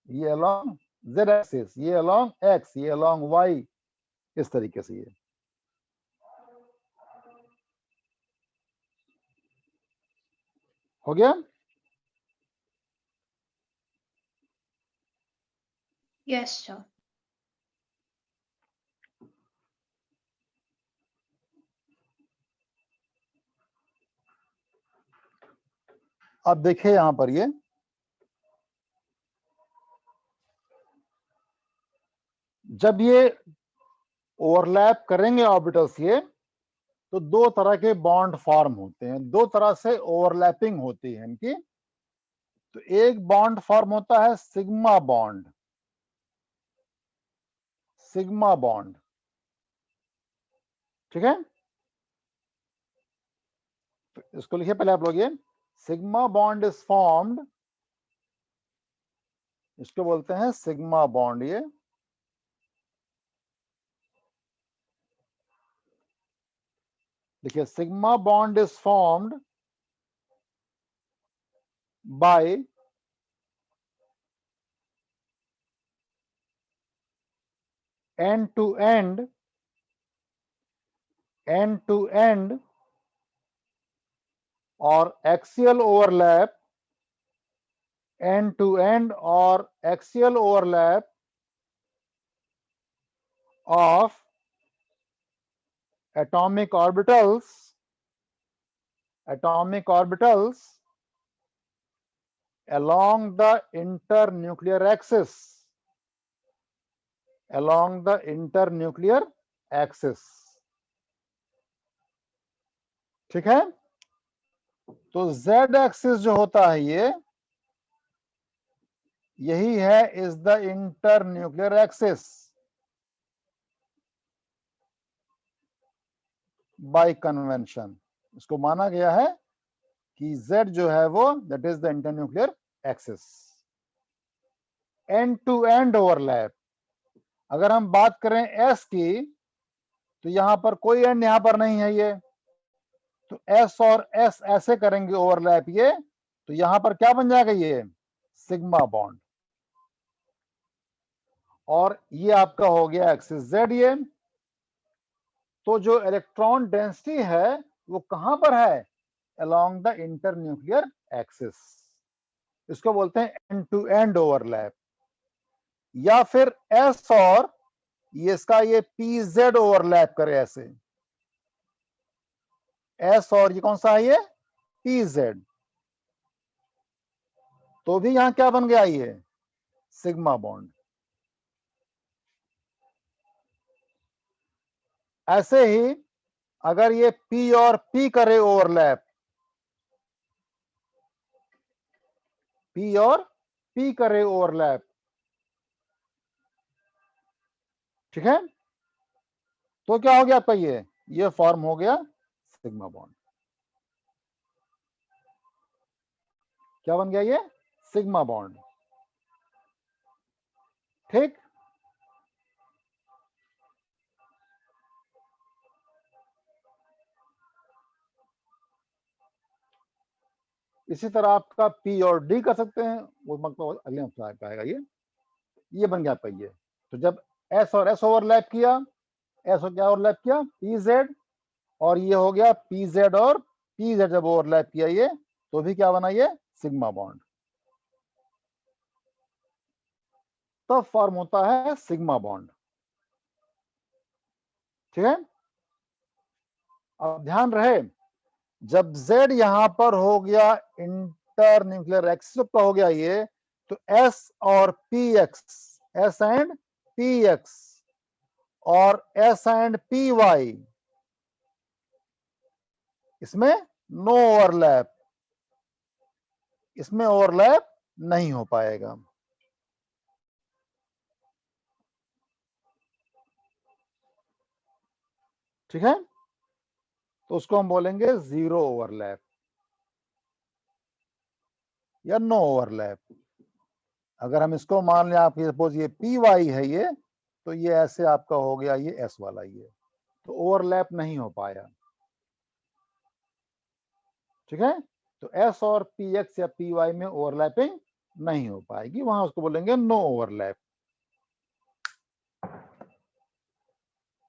ये अलोंग z एक्सिस, ये अलोंग x, ये अलोंग y, इस तरीके से ये। हो गया, Yes, sir. अब देखिए यहां पर ये जब ये ओवरलैप करेंगे ऑर्बिटल्स ये, तो दो तरह के बॉन्ड फॉर्म होते हैं, दो तरह से ओवरलैपिंग होती है इनकी। तो एक बॉन्ड फॉर्म होता है सिग्मा बॉन्ड, सिग्मा बॉन्ड, ठीक है, इसको लिखिए पहले आप लोग, ये सिग्मा बॉन्ड इज फॉर्म्ड, इसको बोलते हैं सिग्मा बॉन्ड। ये देखिए, sigma bond is formed by end to end or axial overlap, end to end or axial overlap of atomic orbitals along the internuclear axis, along the internuclear axis। ठीक है, तो z axis जो होता है ये, यही है is the internuclear axis by convention. इसको माना गया है कि z जो है वो that is the internuclear axis. End to end overlap, अगर हम बात करें s की, तो यहां पर कोई एंड यहां पर नहीं है ये, तो s और s ऐसे करेंगे ओवरलैप ये, तो यहां पर क्या बन जाएगा, ये सिग्मा बॉन्ड। और ये आपका हो गया एक्सिस z ये। तो जो इलेक्ट्रॉन डेंसिटी है वो कहां पर है, along द इंटरन्यूक्लियर एक्सिस। इसको बोलते हैं एंड टू एंड ओवरलैप। या फिर s और ये इसका ये pz ओवरलैप करे ऐसे, s और ये कौन सा है, ये pz, तो भी यहां क्या बन गया, ये सिग्मा बॉन्ड। ऐसे ही अगर ये p और p करे ओवरलैप, p और p करे ओवरलैप, ठीक है, तो क्या हो गया आपका, ये फॉर्म हो गया सिग्मा बॉन्ड। क्या बन गया, ये सिग्मा बॉन्ड। ठीक, इसी तरह आपका P और D कर सकते हैं, वो मतलब अगले हफ्ते आएगा ये बन गया आपका ये। तो जब S और S ओवरलैप किया, S और क्या ओवरलैप किया, PZ, और ये हो गया PZ और PZ जब ओवरलैप किया ये तो भी क्या बना ये सिग्मा बॉन्ड, तब फॉर्म होता है सिग्मा बॉन्ड। ठीक है, अब ध्यान रहे जब Z यहां पर हो गया इंटर न्यूक्लियर एक्सिस का हो गया ये, तो S और PX, S एंड PX और S एंड PY, इसमें नो ओवरलैप, इसमें ओवरलैप नहीं हो पाएगा। ठीक है, तो उसको हम बोलेंगे जीरो ओवरलैप या नो ओवरलैप। अगर हम इसको मान लें आपकी सपोज ये PY है ये, तो ये ऐसे आपका हो गया ये S वाला ये, तो ओवरलैप नहीं हो पाया। ठीक है, तो S और PX या PY में ओवरलैपिंग नहीं हो पाएगी, वहां उसको बोलेंगे नो ओवरलैप।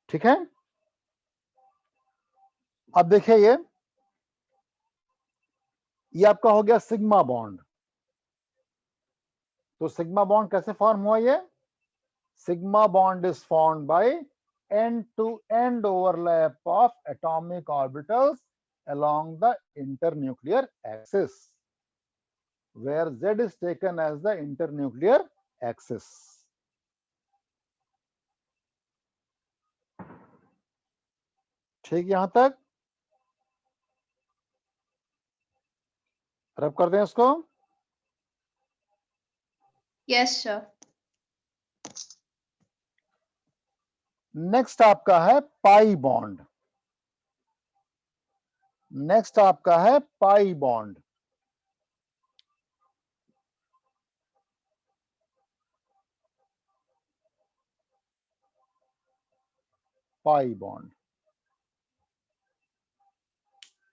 ठीक है, अब देखिए ये आपका हो गया सिग्मा बॉन्ड। तो सिग्मा बॉन्ड कैसे फॉर्म हुआ ये? Sigma bond is formed by end to end overlap of atomic orbitals along the internuclear axis, where Z is taken as the internuclear axis. ठीक, यहां तक रब कर दें इसको। Yes, sir. नेक्स्ट आपका है पाई बॉन्ड। नेक्स्ट आपका है पाई बॉन्ड। पाई बॉन्ड,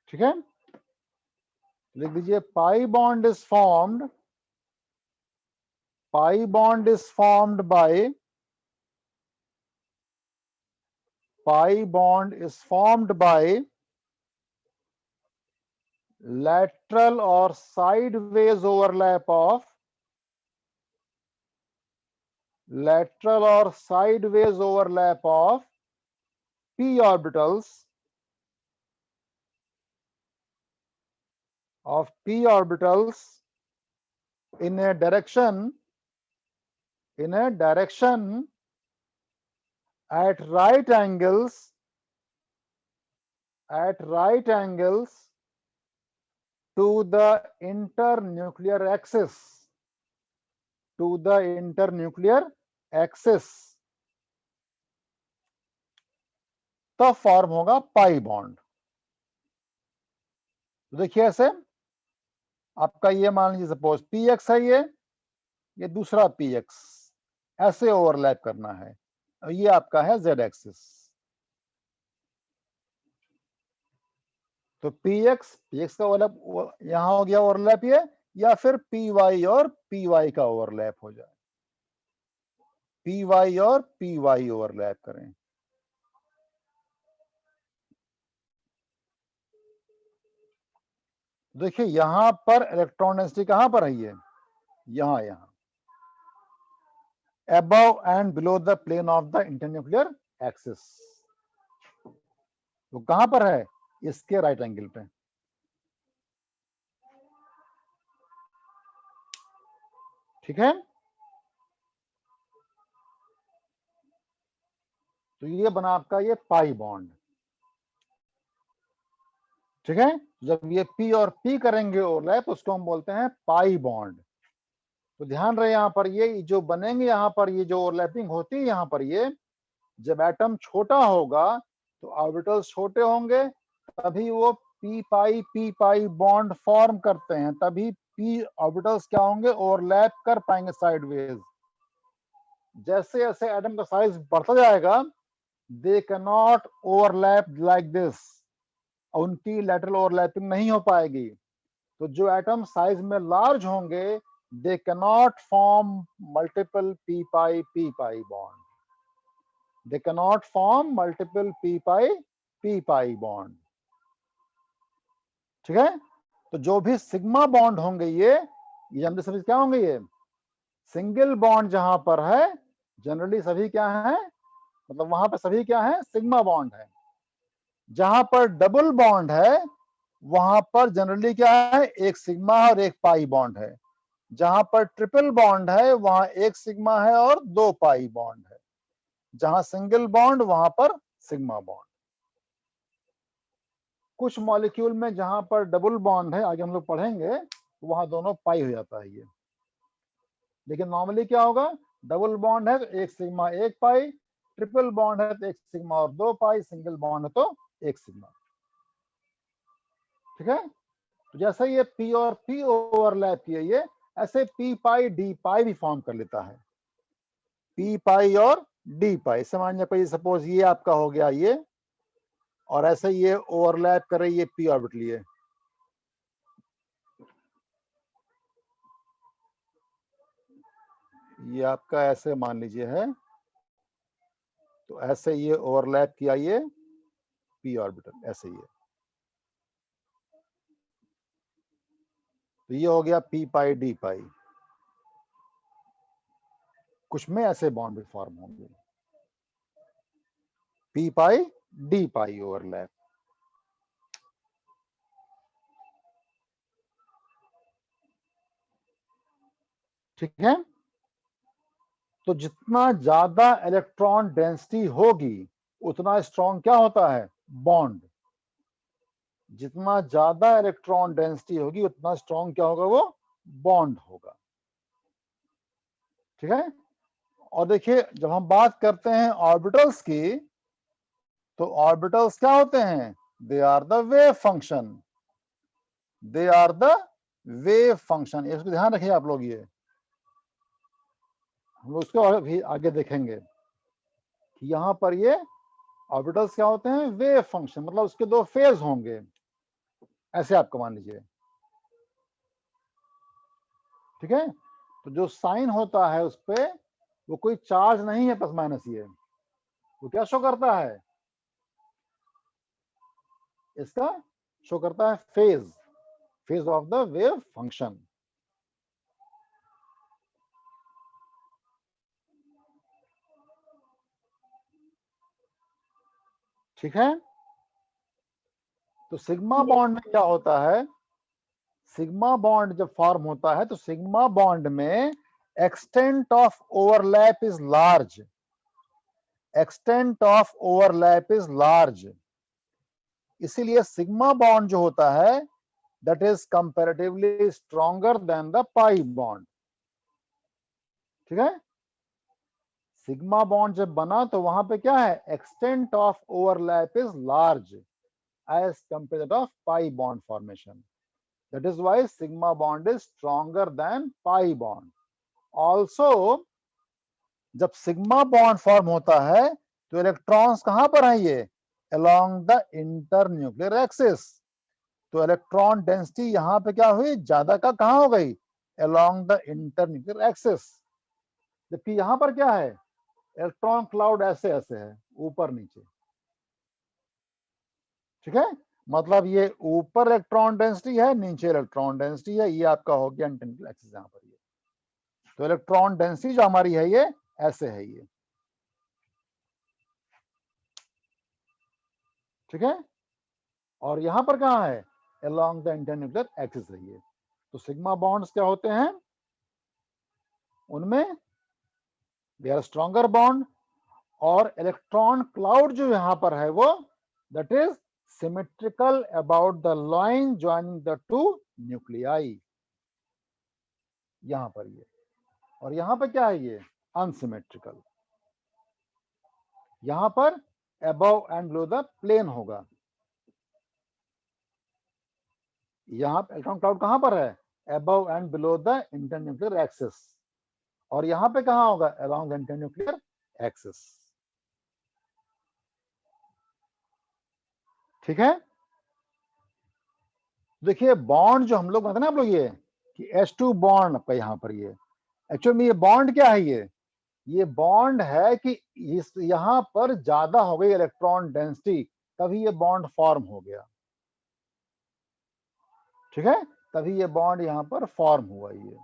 ठीक है, लिख दीजिए pi bond is formed, pi bond is formed by, pi bond is formed by lateral or sideways overlap of p orbitals in a direction at right angles to the internuclear axis, तब form होगा pi bond. तो देखिए ऐसे आपका ये मान लीजिए suppose PX है ये दूसरा PX, ऐसे ओवरलैप करना है, और ये आपका है Z एक्सिस। तो PX का ओवरलैप यहां हो गया ओवरलैप ये, या फिर PY और PY का ओवरलैप हो जाए, PY और PY ओवरलैप करें। देखिए यहां पर इलेक्ट्रॉन डेंसिटी कहां पर है ये, यहां above and below the plane of the internuclear axis। तो कहां पर है, इसके राइट एंगल पे। ठीक है, तो ये बना आपका ये पाई बॉन्ड। ठीक है, जब ये P और P करेंगे ओवरलैप उसको हम बोलते हैं पाई बॉन्ड। तो ध्यान रहे यहां पर ये जो बनेंगे, यहां पर ये जो ओवरलैपिंग होती है यहां पर ये, जब एटम छोटा होगा तो ऑर्बिटल्स छोटे होंगे, तभी वो P पाई बॉन्ड फॉर्म करते हैं, तभी P ऑर्बिटल्स क्या होंगे, ओवरलैप कर पाएंगे साइडवेज। जैसे जैसे एटम का साइज बढ़ता जाएगा, they can not overlap like this, उनकी लैटरल ओवरलैपिंग नहीं हो पाएगी। तो जो एटम साइज में लार्ज होंगे, they can not form multiple P pi bond, they cannot form multiple P pi p pi bond. ठीक है, तो जो भी सिग्मा बॉन्ड होंगे ये जनरली सभी क्या होंगे, ये सिंगल बॉन्ड जहां पर है जनरली सभी क्या है, मतलब वहां पर सभी क्या है, सिग्मा बॉन्ड है। जहां पर डबल बॉन्ड है वहां पर जनरली क्या है, एक सिग्मा और एक पाई बॉन्ड है। जहां पर ट्रिपल बॉन्ड है वहां एक सिग्मा है और दो पाई बॉन्ड है। जहां सिंगल बॉन्ड वहां पर सिग्मा बॉन्ड। कुछ मॉलिक्यूल में जहां पर डबल बॉन्ड है, आगे हम लोग पढ़ेंगे, वहां दोनों पाई हो जाता है ये। लेकिन नॉर्मली क्या होगा, डबल बॉन्ड है तो एक सिग्मा एक पाई, ट्रिपल बॉन्ड है तो एक सिग्मा और दो पाई, सिंगल बॉन्ड है तो एक सिग्मा। ठीक है, तो जैसे ये पी और पी ओवरलैप किए ये, ऐसे पी पाई डी पाई भी फॉर्म कर लेता है। पी पाई और डी पाई, मान लीजिए सपोज ये आपका हो गया ये, और ऐसे ये ओवरलैप कर रही है पी ऑर्बिटल ये आपका ऐसे मान लीजिए है, तो ऐसे ये ओवरलैप किया ये पी ऑर्बिटल ऐसे ये, तो ये हो गया पी पाई डी पाई। कुछ में ऐसे बॉन्ड भी फॉर्म होंगे, पी पाई डी पाई ओवरलैप। ठीक है, तो जितना ज्यादा इलेक्ट्रॉन डेंसिटी होगी उतना स्ट्रॉन्ग क्या होता है, बॉन्ड। जितना ज्यादा इलेक्ट्रॉन डेंसिटी होगी उतना स्ट्रॉन्ग क्या होगा, वो बॉन्ड होगा। ठीक है, और देखिए जब हम बात करते हैं ऑर्बिटल्स की, तो ऑर्बिटल्स क्या होते हैं, they are the wave function, they are the wave function. इसको ध्यान रखिए आप लोग, ये हम लोग उसको भी आगे देखेंगे कि यहां पर ये ऑर्बिटल्स क्या होते हैं, वेव फंक्शन, मतलब उसके दो फेज होंगे, ऐसे आपको मान लीजिए। ठीक है, तो जो साइन होता है उस पे वो कोई चार्ज नहीं है प्लस माइनस, ये वो क्या शो करता है, इसका शो करता है phase, phase of the wave function. ठीक है, तो सिग्मा बॉन्ड में क्या होता है, सिग्मा बॉन्ड जब फॉर्म होता है तो सिग्मा बॉन्ड में extent of overlap is large, extent of overlap is large. इसीलिए सिग्मा बॉन्ड जो होता है that is comparatively stronger than the pi bond. ठीक है, सिग्मा बॉन्ड जब बना तो वहां पे क्या है, extent of overlap is large as compared of pi bond formation. That is why sigma bond is stronger than pi bond. Also, जब सिग्मा बॉन्ड फॉर्म होता है तो इलेक्ट्रॉन्स कहां पर हैं, ये along the internuclear axis। तो इलेक्ट्रॉन डेंसिटी यहां पे क्या हुई, ज्यादा का कहां हो गई, along the internuclear axis। जबकि यहां पर क्या है, इलेक्ट्रॉन क्लाउड ऐसे ऐसे है, ऊपर नीचे। ठीक है, मतलब ये ऊपर इलेक्ट्रॉन डेंसिटी है, नीचे इलेक्ट्रॉन डेंसिटी है, ये आपका हो गया इंटरनल एक्सिस यहां पर ये। तो इलेक्ट्रॉन डेंसिटी जो हमारी है ये ऐसे है ये। ठीक है, और यहां पर कहां है, अलोंग द इंटरन्यूक्लियर एक्सिस है ये। तो सिग्मा बॉन्ड्स क्या होते हैं, उनमें दे आर स्ट्रॉन्गर बॉन्ड, और इलेक्ट्रॉन क्लाउड जो यहां पर है वो that is symmetrical about the line joining the two nuclei, यहां पर ये। और यहां पर क्या है, ये अनसिमेट्रिकल। यहां पर above and below the plane होगा। यहां पर इलेक्ट्रॉन क्लाउड कहां पर है, above and below the internuclear axis, और यहां पे कहां होगा, अलोंग द इंटरन्यूक्लियर एक्सिस। ठीक है, देखिए बॉन्ड जो हम लोग बताते हैं ना आप लोग, ये कि H2 बॉन्ड आपका यहां पर, ये एक्चुअली में ये बॉन्ड क्या है, ये बॉन्ड है कि इस यहां पर ज्यादा हो गई इलेक्ट्रॉन डेंसिटी तभी ये बॉन्ड फॉर्म हो गया, ठीक है, तभी ये बॉन्ड यहां पर फॉर्म हुआ ये।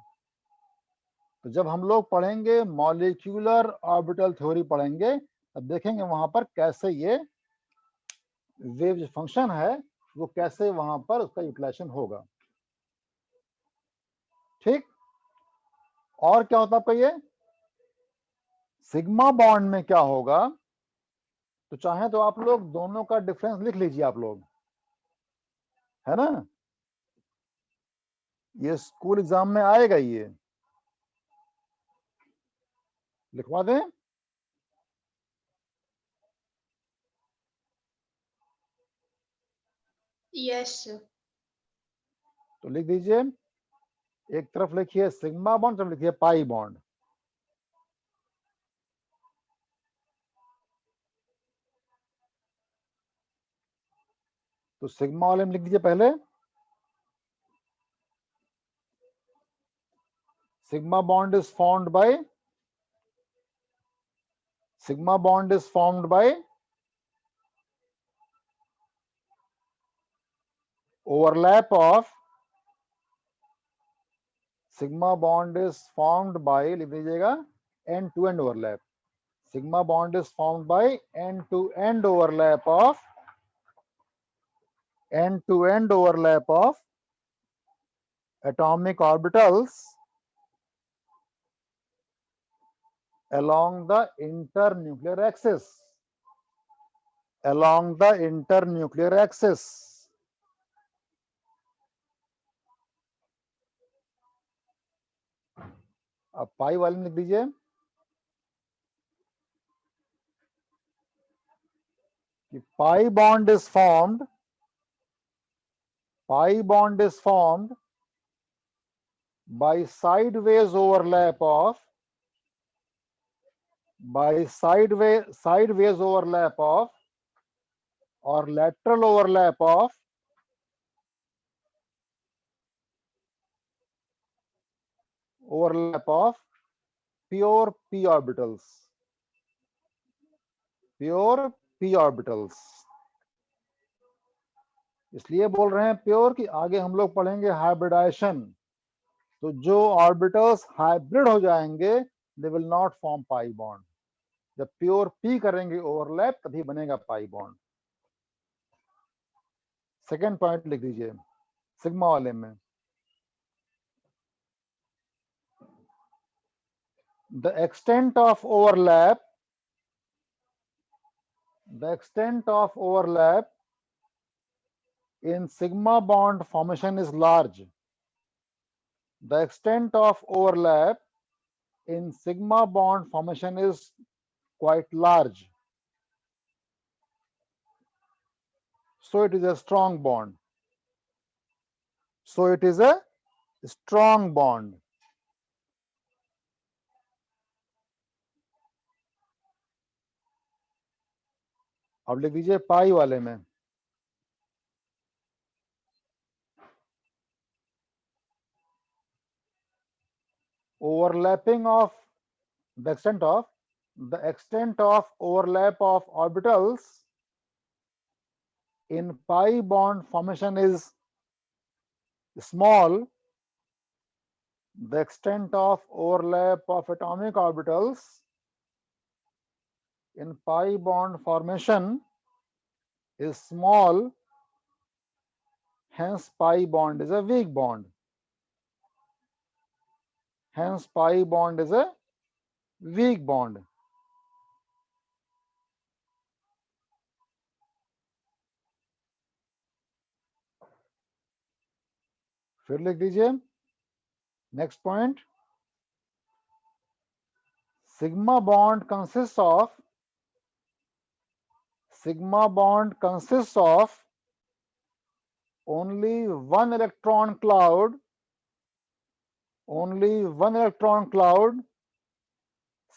तो जब हम लोग पढ़ेंगे मॉलिक्यूलर ऑर्बिटल थ्योरी पढ़ेंगे, तब देखेंगे वहां पर कैसे ये वेव जो फंक्शन है वो कैसे वहां पर उसका यूटिलाइजेशन होगा, ठीक। और क्या होता है ये सिग्मा बॉन्ड में क्या होगा, तो चाहे तो आप लोग दोनों का डिफरेंस लिख लीजिए आप लोग, है ना, ये स्कूल एग्जाम में आएगा, ये लिखवा दें। Yes, sir. तो लिख दीजिए, एक तरफ लिखिए सिग्मा बॉन्ड, तरफ लिखिए पाई बॉन्ड। तो सिग्मा वाले में लिख दीजिए पहले, sigma bond is formed by overlap of sigma bond is formed by लिख दीजिएगा end to end overlap, sigma bond is formed by end to end overlap of atomic orbitals along the internuclear axis, अब पाई वाले में लिख दीजिए कि pi bond is formed by sideways overlap of or lateral overlap of pure p orbitals, इसलिए बोल रहे हैं प्योर कि आगे हम लोग पढ़ेंगे हाइब्रिडाइजेशन, तो जो ऑर्बिटल्स हाइब्रिड हो जाएंगे they will not form pi bond, जब प्योर पी करेंगे ओवरलैप तभी बनेगा पाई बॉन्ड। सेकेंड पॉइंट लिख दीजिए सिग्मा वाले में, the extent of overlap in sigma bond formation is large, the extent of overlap in sigma bond formation is quite large, so it is a strong bond, अब लिख दीजिए पाई वाले में, overlapping of the extent of overlap of orbitals in pi bond formation is small, the extent of overlap of atomic orbitals in pi bond formation is small, hence pi bond is a weak bond, फिर लिख दीजिए next point, sigma bond consists of only one electron cloud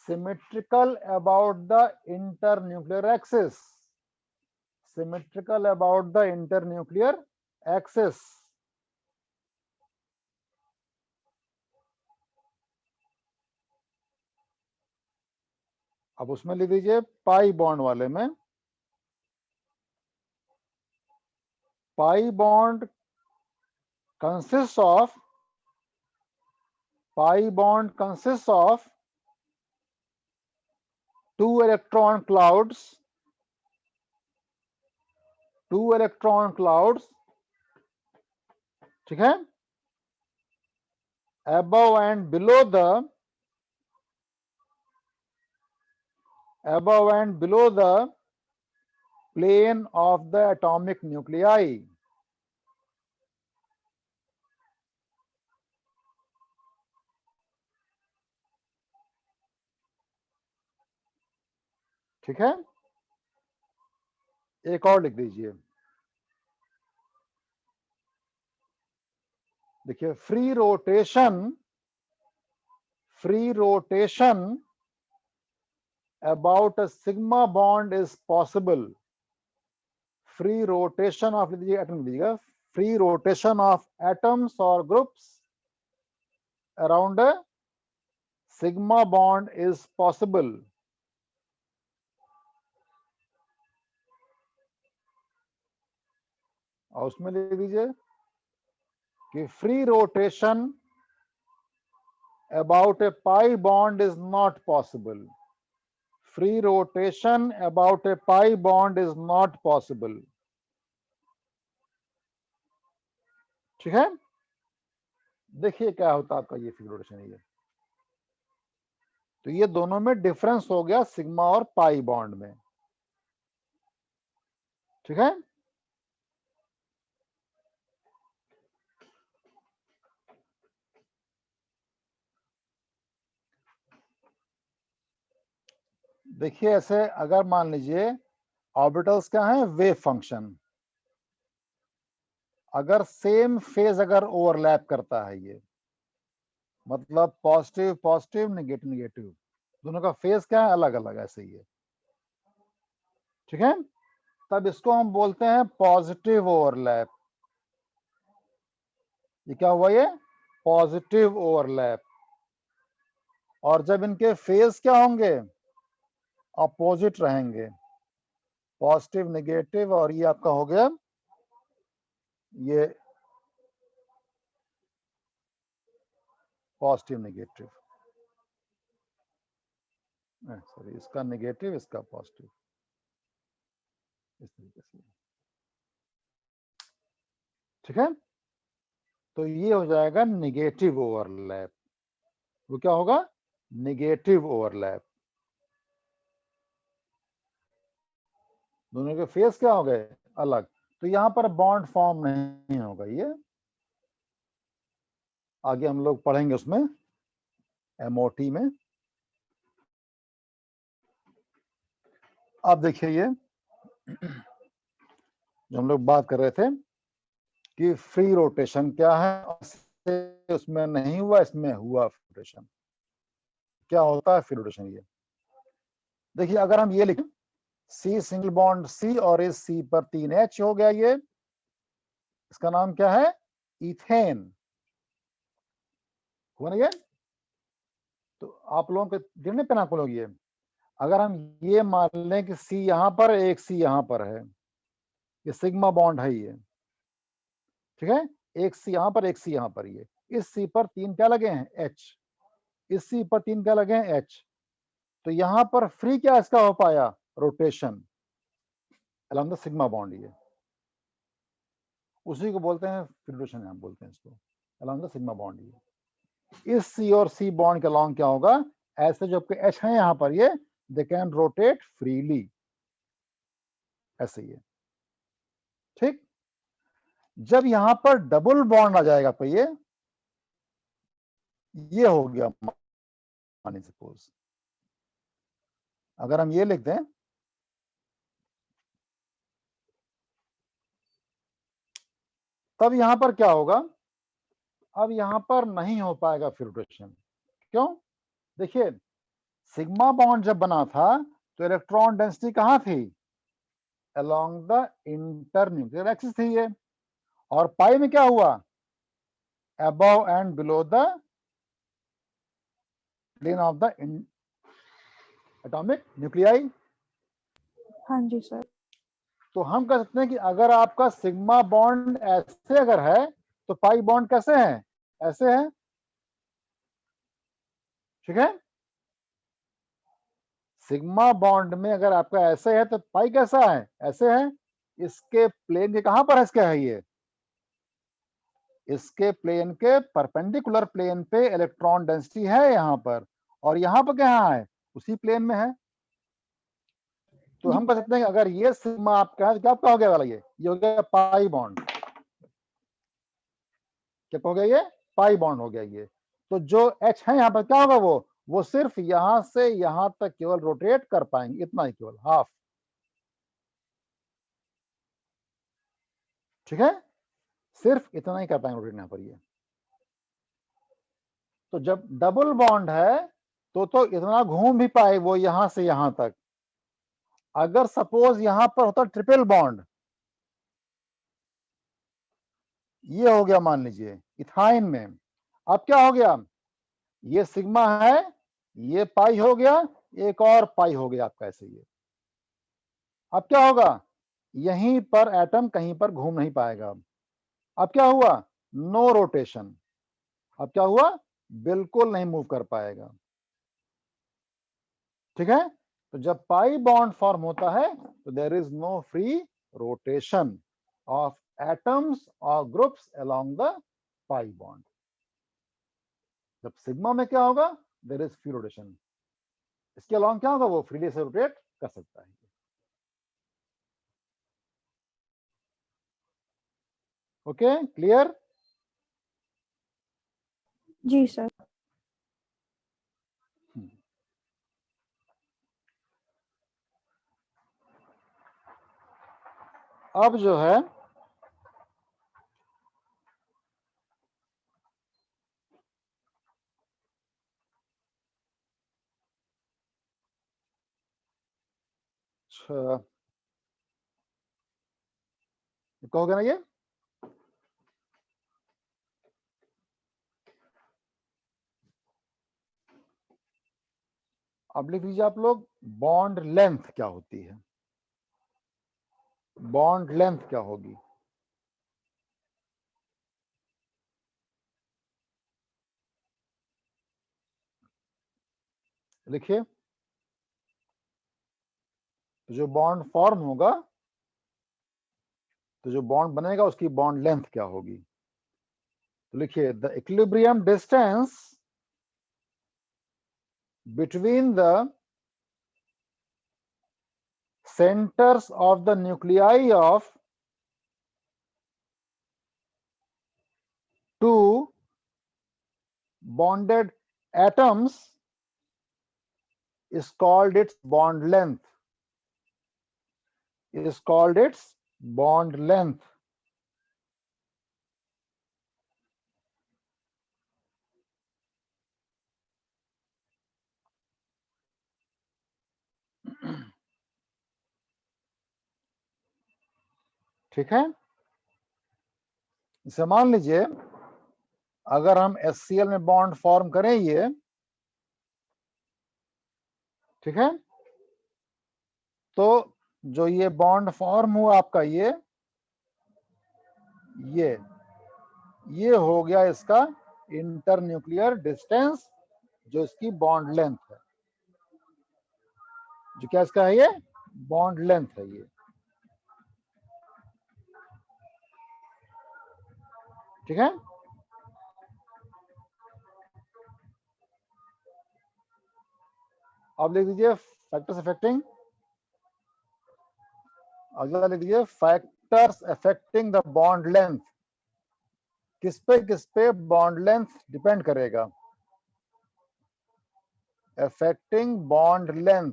symmetrical about the internuclear axis, अब उसमें लिख दीजिए pi bond वाले में pi bond consists of two electron clouds, ठीक है, above and below the plane of the atomic nuclei. ठीक है, एक और लिख दीजिए, देखिए free rotation about a sigma bond is possible. Free rotation of लीजिएगा, फ्री रोटेशन ऑफ एटम्स और groups around a sigma bond is possible. और उसमें लिख दीजिए कि free rotation about a pi bond is not possible. Free rotation about a pi bond is not possible. ठीक है, देखिए क्या होता है आपका ये फ्री रोटेशन, ये तो ये दोनों में डिफरेंस हो गया सिग्मा और पाई बॉन्ड में, ठीक है। देखिए ऐसे अगर मान लीजिए ऑर्बिटल्स क्या है, वेव फंक्शन, अगर सेम फेज अगर ओवरलैप करता है, ये मतलब पॉजिटिव पॉजिटिव नेगेटिव नेगेटिव, दोनों का फेज क्या है, अलग अलग ऐसे ही है, ठीक है, तब इसको हम बोलते हैं पॉजिटिव ओवरलैप। ये क्या हुआ, ये पॉजिटिव ओवरलैप। और जब इनके फेज क्या होंगे, अपोजिट रहेंगे, पॉजिटिव नेगेटिव, और ये आपका हो गया ये पॉजिटिव नेगेटिव, सॉरी इसका नेगेटिव इसका पॉजिटिव, इस तरीके से, ठीक है। तो ये हो जाएगा नेगेटिव ओवरलैप। वो क्या होगा, नेगेटिव ओवरलैप। दोनों के फेस क्या हो गए, अलग, तो यहां पर बॉन्ड फॉर्म नहीं होगा। ये आगे हम लोग पढ़ेंगे उसमें एमओटी में। अब देखिए ये जो हम लोग बात कर रहे थे कि फ्री रोटेशन क्या है, उसमें नहीं हुआ, इसमें हुआ रोटेशन। क्या होता है फ्री रोटेशन, ये देखिए अगर हम ये लिखें सी सिंगल बॉन्ड सी और इस सी पर 3 H हो गया, ये इसका नाम क्या है, इथेन हुआ ना ये। तो आप लोगों के गिरने पे ना आप लोग, ये अगर हम ये मान लें कि सी यहां पर एक सी यहां पर है, ये सिग्मा बॉन्ड है ये, ठीक है, एक सी यहां पर एक सी यहां पर, ये इस सी पर 3 क्या लगे हैं, H, इस सी पर 3 क्या लगे हैं, H। तो यहां पर फ्री क्या इसका हो पाया, rotation along the sigma bond, ये उसी को बोलते हैं फ्री रोटेशन, हम बोलते हैं इसको अलोंग द सिग्मा बॉन्ड। ये इस सी और सी बॉन्ड के अलोंग क्या होगा, ऐसे जो आपके H है यहां पर, ये दे कैन रोटेट फ्रीली, ऐसे ही है, ठीक। जब यहां पर डबल बॉन्ड आ जाएगा तो ये हो गया, मानिए सपोज अगर हम ये लिख दें, तब यहां पर क्या होगा, अब यहां पर नहीं हो पाएगा फ्री रोटेशन। क्यों, देखिए सिग्मा बॉन्ड जब बना था तो इलेक्ट्रॉन डेंसिटी कहां थी, अलोंग द इंटरन्यूक्लियर एक्सिस थी ये, और पाई में क्या हुआ, above and below the plane of the atomic nuclei. हाँ जी सर। तो हम कह सकते हैं कि अगर आपका सिग्मा बॉन्ड ऐसे अगर है तो पाई बॉन्ड कैसे है, ऐसे है, ठीक है। सिग्मा बॉन्ड में अगर आपका ऐसे है तो पाई कैसा है, ऐसे है। इसके प्लेन के कहां पर है, इसके है ये, इसके प्लेन के परपेंडिकुलर प्लेन पे इलेक्ट्रॉन डेंसिटी है यहां पर, और यहां पर क्या है, उसी प्लेन में है। तो हम कह सकते हैं कि अगर ये सिग्मा आपका है तो क्या आपका हो गया वाला, ये हो गया पाई बॉन्ड, क्या हो गया, ये पाई बॉन्ड हो गया ये। तो जो H है यहाँ पर क्या होगा, वो सिर्फ यहां से यहां तक केवल रोटेट कर पाएंगे, इतना ही, केवल हाफ, ठीक है, सिर्फ इतना ही कर पाएंगे रोटेट यहाँ पर ये। तो जब डबल बॉन्ड है तो इतना घूम भी पाए वो यहां से यहां तक। अगर सपोज यहां पर होता ट्रिपल बॉन्ड, ये हो गया मान लीजिए इथाइन में, अब क्या हो गया, ये सिग्मा है, ये पाई हो गया, एक और पाई हो गया आपका ऐसे ये। अब क्या होगा, यहीं पर एटम कहीं पर घूम नहीं पाएगा। अब क्या हुआ, नो रोटेशन, अब क्या हुआ, बिल्कुल नहीं मूव कर पाएगा, ठीक है। तो जब पाई बॉन्ड फॉर्म होता है तो there is no free rotation of atoms और groups along the pi bond. जब सिग्मा में क्या होगा, देयर इज फ्री रोटेशन, इसके अलोंग क्या होगा, वो फ्रीली से रोटेट कर सकता है। Okay, clear. जी सर। अब जो है कहोगे ना, ये अब लिख लीजिए आप लोग, बॉन्ड लेंथ क्या होती है, बॉन्ड लेंथ क्या होगी। लिखिए, तो जो बॉन्ड फॉर्म होगा, तो जो बॉन्ड बनेगा उसकी बॉन्ड लेंथ क्या होगी। तो लिखिए, the equilibrium distance between the centers of the nuclei of two bonded atoms is called its bond length, is called its bond length. ठीक है, इसे मान लीजिए अगर हम HCl में बॉन्ड फॉर्म करें ये, ठीक है, तो जो ये बॉन्ड फॉर्म हुआ आपका ये हो गया इसका इंटरन्यूक्लियर डिस्टेंस, जो इसकी बॉन्ड लेंथ है, जो क्या इसका है, ये बॉन्ड लेंथ है ये, ठीक है। अब लिख दीजिए फैक्टर्स अफेक्टिंग, अगला लिख दीजिए factors affecting the bond length. किस पे बॉन्ड लेंथ डिपेंड करेगा, अफेक्टिंग बॉन्ड लेंथ।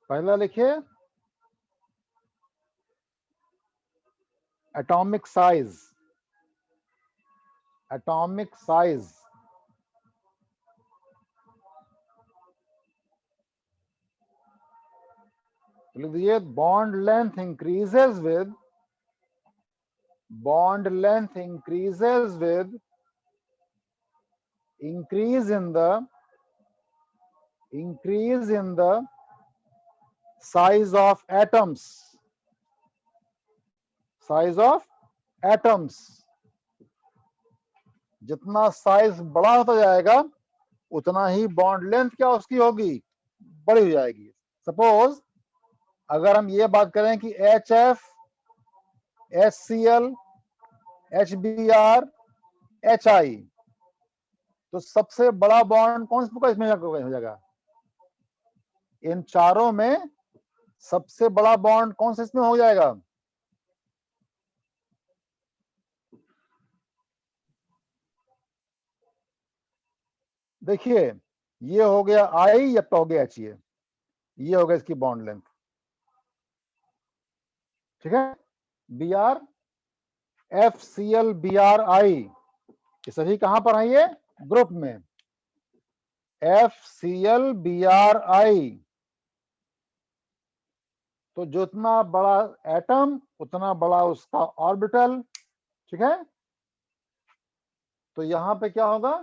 पहला लिखिए एटॉमिक साइज, एटॉमिक साइज, लिख दीजिए bond length increases with, bond length increases with increase in the size of atoms, जितना साइज बड़ा होता जाएगा उतना ही बॉन्ड लेंथ क्या उसकी होगी, बड़ी हो जाएगी। सपोज अगर हम ये बात करें कि HF, HCl, HBr, HI, तो सबसे बड़ा बॉन्ड कौन सा इसमें हो जाएगा? इन चारों में सबसे बड़ा बॉन्ड कौन सा इसमें हो जाएगा? देखिए ये हो गया I, ये हो गया HA, ये हो गया इसकी बॉन्ड लेंथ, ठीक है। Br, FCl, BrI, ये सभी कहां पर है? ये ग्रुप में FCl, BrI। तो जितना बड़ा एटम उतना बड़ा उसका ऑर्बिटल, ठीक है। तो यहां पे क्या होगा,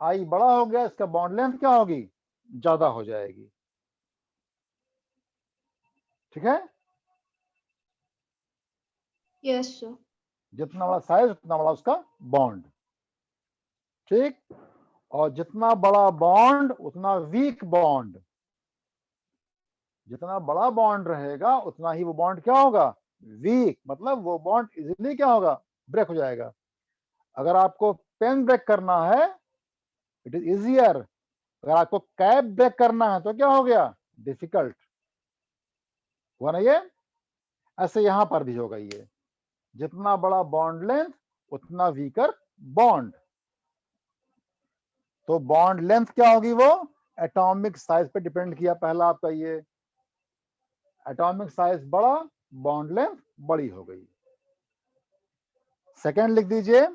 I बड़ा हो गया, इसका बॉन्ड लेंथ क्या होगी, ज्यादा हो जाएगी, ठीक है। Yes, sir. जितना बड़ा साइज उतना बड़ा उसका बॉन्ड, ठीक। और जितना बड़ा बॉन्ड उतना वीक बॉन्ड, जितना बड़ा बॉन्ड रहेगा उतना ही वो बॉन्ड क्या होगा, वीक, मतलब वो बॉन्ड इजीली क्या होगा, ब्रेक हो जाएगा। अगर आपको पेन ब्रेक करना है इट इज इजियर, अगर आपको कैप ब्रेक करना है तो क्या हो गया, डिफिकल्ट हुआ ना ये। ऐसे यहां पर भी होगा, ये जितना बड़ा बॉन्ड लेंथ उतना वीकर बॉन्ड। तो बॉन्ड लेंथ क्या होगी, वो एटॉमिक साइज पे डिपेंड किया। पहला आपका ये एटॉमिक साइज बड़ा, बॉन्ड लेंथ बड़ी हो गई। सेकंड लिख दीजिए,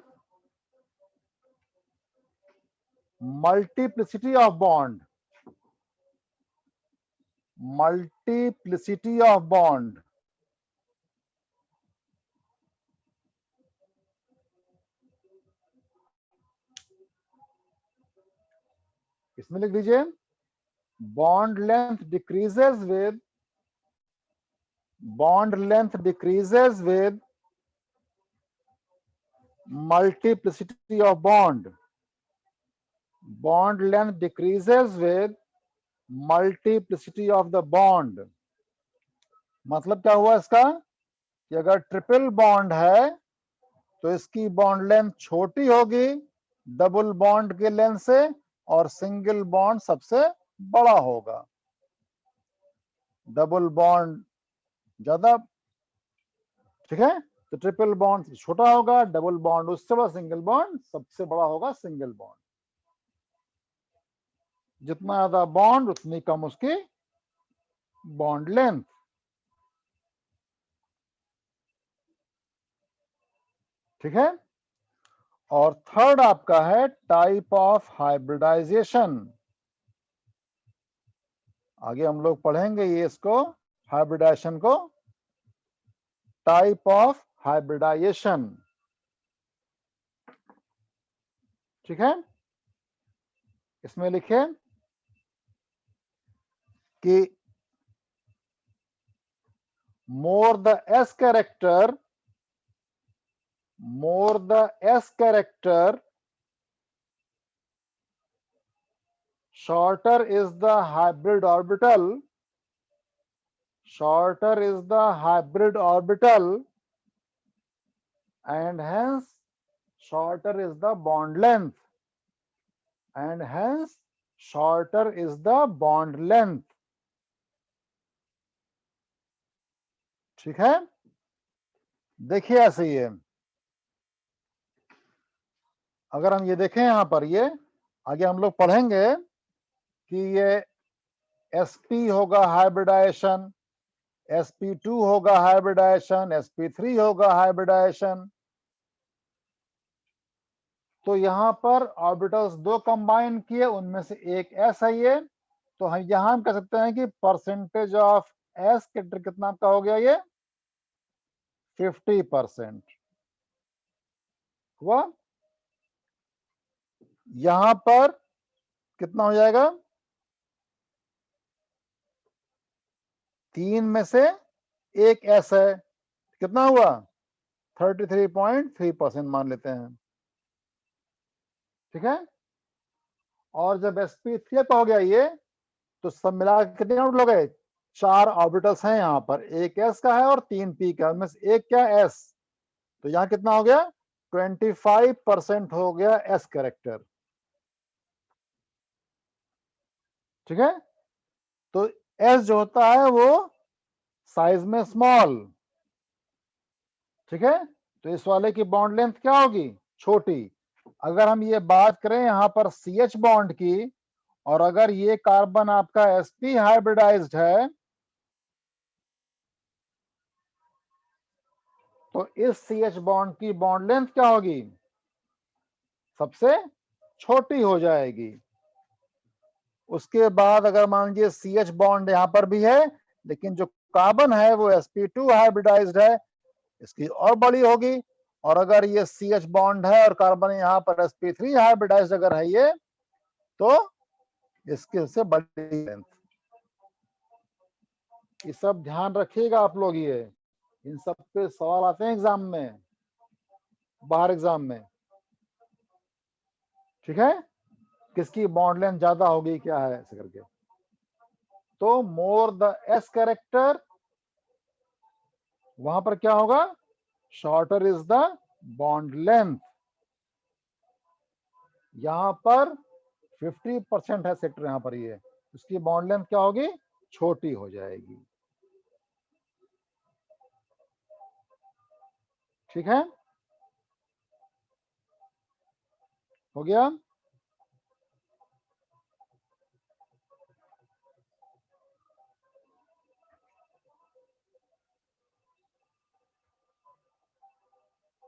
multiplicity of bond, multiplicity of bond. इसमें लिख दीजिए bond length decreases with, bond length decreases with multiplicity of bond, bond length decreases with multiplicity of the bond। मतलब क्या हुआ इसका कि अगर ट्रिपल बॉन्ड है तो इसकी बॉन्ड लेंथ छोटी होगी डबल बॉन्ड के लेंथ से, और सिंगल बॉन्ड सबसे बड़ा होगा। डबल बॉन्ड ज्यादा, ठीक है, तो ट्रिपल बॉन्ड छोटा होगा, डबल बॉन्ड उससे बड़ा, सिंगल बॉन्ड सबसे बड़ा होगा सिंगल बॉन्ड। जितना ज्यादा बॉन्ड उतनी कम उसकी बॉन्ड लेंथ, ठीक है। और थर्ड आपका है टाइप ऑफ हाइब्रिडाइजेशन। आगे हम लोग पढ़ेंगे ये इसको, हाइब्रिडाइजेशन को, टाइप ऑफ हाइब्रिडाइजेशन, ठीक है। इसमें लिखे कि more the S character, more the S character, shorter is the hybrid orbital, shorter is the hybrid orbital, and hence shorter is the bond length, and hence shorter is the bond length, ठीक है। देखिए ऐसे ये अगर हम ये देखें यहां पर, ये आगे हम लोग पढ़ेंगे कि ये sp होगा हाइब्रिडाइजेशन, sp2 होगा हाइब्रिडाइजेशन, sp3 होगा हाइब्रिडाइजेशन। तो यहां पर ऑर्बिटल्स दो कंबाइन किए, उनमें से एक s है ये, तो हम यहां हम कह सकते हैं कि परसेंटेज ऑफ s कितना आपका हो गया, ये 50% हुआ। यहां पर कितना हो जाएगा? 3 में से एक एस है, कितना हुआ? 33.3% मान लेते हैं, ठीक है। और जब sp3 पे हो गया ये, तो सब मिला के कितने ऑर्बिटल हो गए? 4 ऑर्बिटल्स हैं यहाँ पर, एक s का है और 3 p का, उनमें से एक क्या s, तो यहाँ कितना हो गया? 25% हो गया s कैरेक्टर, ठीक है। तो s जो होता है वो साइज में स्मॉल, ठीक है। तो इस वाले की बॉन्ड लेंथ क्या होगी? छोटी। अगर हम ये बात करें यहाँ पर CH बॉन्ड की, और अगर ये कार्बन आपका sp हाइब्रिडाइज्ड है, तो इस CH बॉन्ड की बॉन्ड लेंथ क्या होगी? सबसे छोटी हो जाएगी। उसके बाद अगर मान लीजिए CH बॉन्ड यहां पर भी है, लेकिन जो कार्बन है वो sp2 हाइब्रिडाइज्ड है, इसकी और बड़ी होगी। और अगर ये CH बॉन्ड है और कार्बन यहाँ पर sp3 हाइब्रिडाइज्ड अगर है ये, तो इसके से बड़ी लेंथ। ये सब ध्यान रखिएगा आप लोग, ये इन सब पे सवाल आते हैं एग्जाम में, बाहर एग्जाम में, ठीक है। किसकी बॉन्ड लेंथ ज्यादा होगी, क्या है, ऐसे करके। तो मोर द एस कैरेक्टर, वहां पर क्या होगा? Shorter is the bond length. यहां पर 50% है सेक्टर, यहां पर ये, उसकी बॉन्ड लेंथ क्या होगी? छोटी हो जाएगी, ठीक है। हो गया?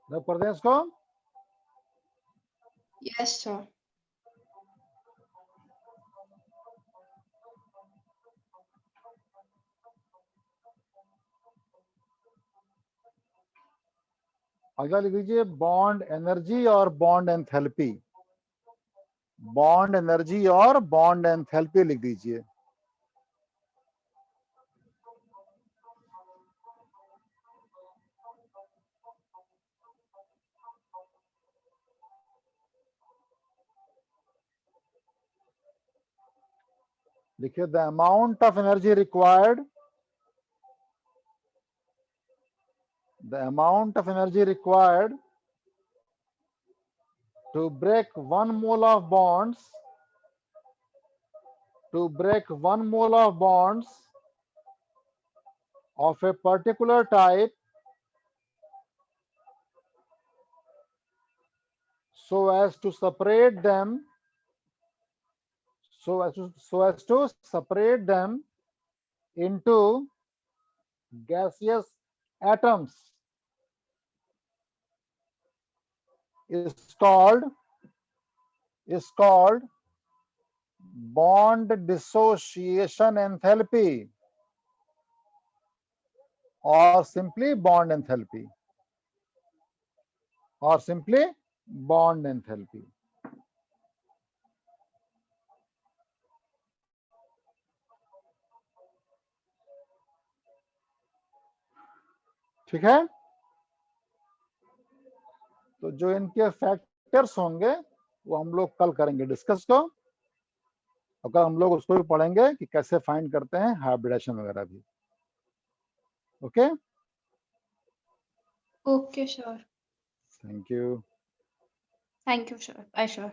रब कर दें इसको। Yes, sir. अगला लिख लीजिए बॉन्ड एनर्जी और बॉन्ड एंथैल्पी। बॉन्ड एनर्जी और बॉन्ड एंथैल्पी लिख दीजिए। लिखिए the amount of energy required, the amount of energy required to break 1 mole of bonds, of a particular type, so as to separate them into gaseous atoms is called bond dissociation enthalpy, or simply bond enthalpy, ठीक है। तो जो इनके factors होंगे वो हम लोग कल करेंगे डिस्कस को, और कल हम लोग उसको भी पढ़ेंगे कि कैसे फाइंड करते हैं हाइब्रिडेशन वगैरह भी। Okay, Okay, sure. Thank you. Thank you, sir. Bye, sir.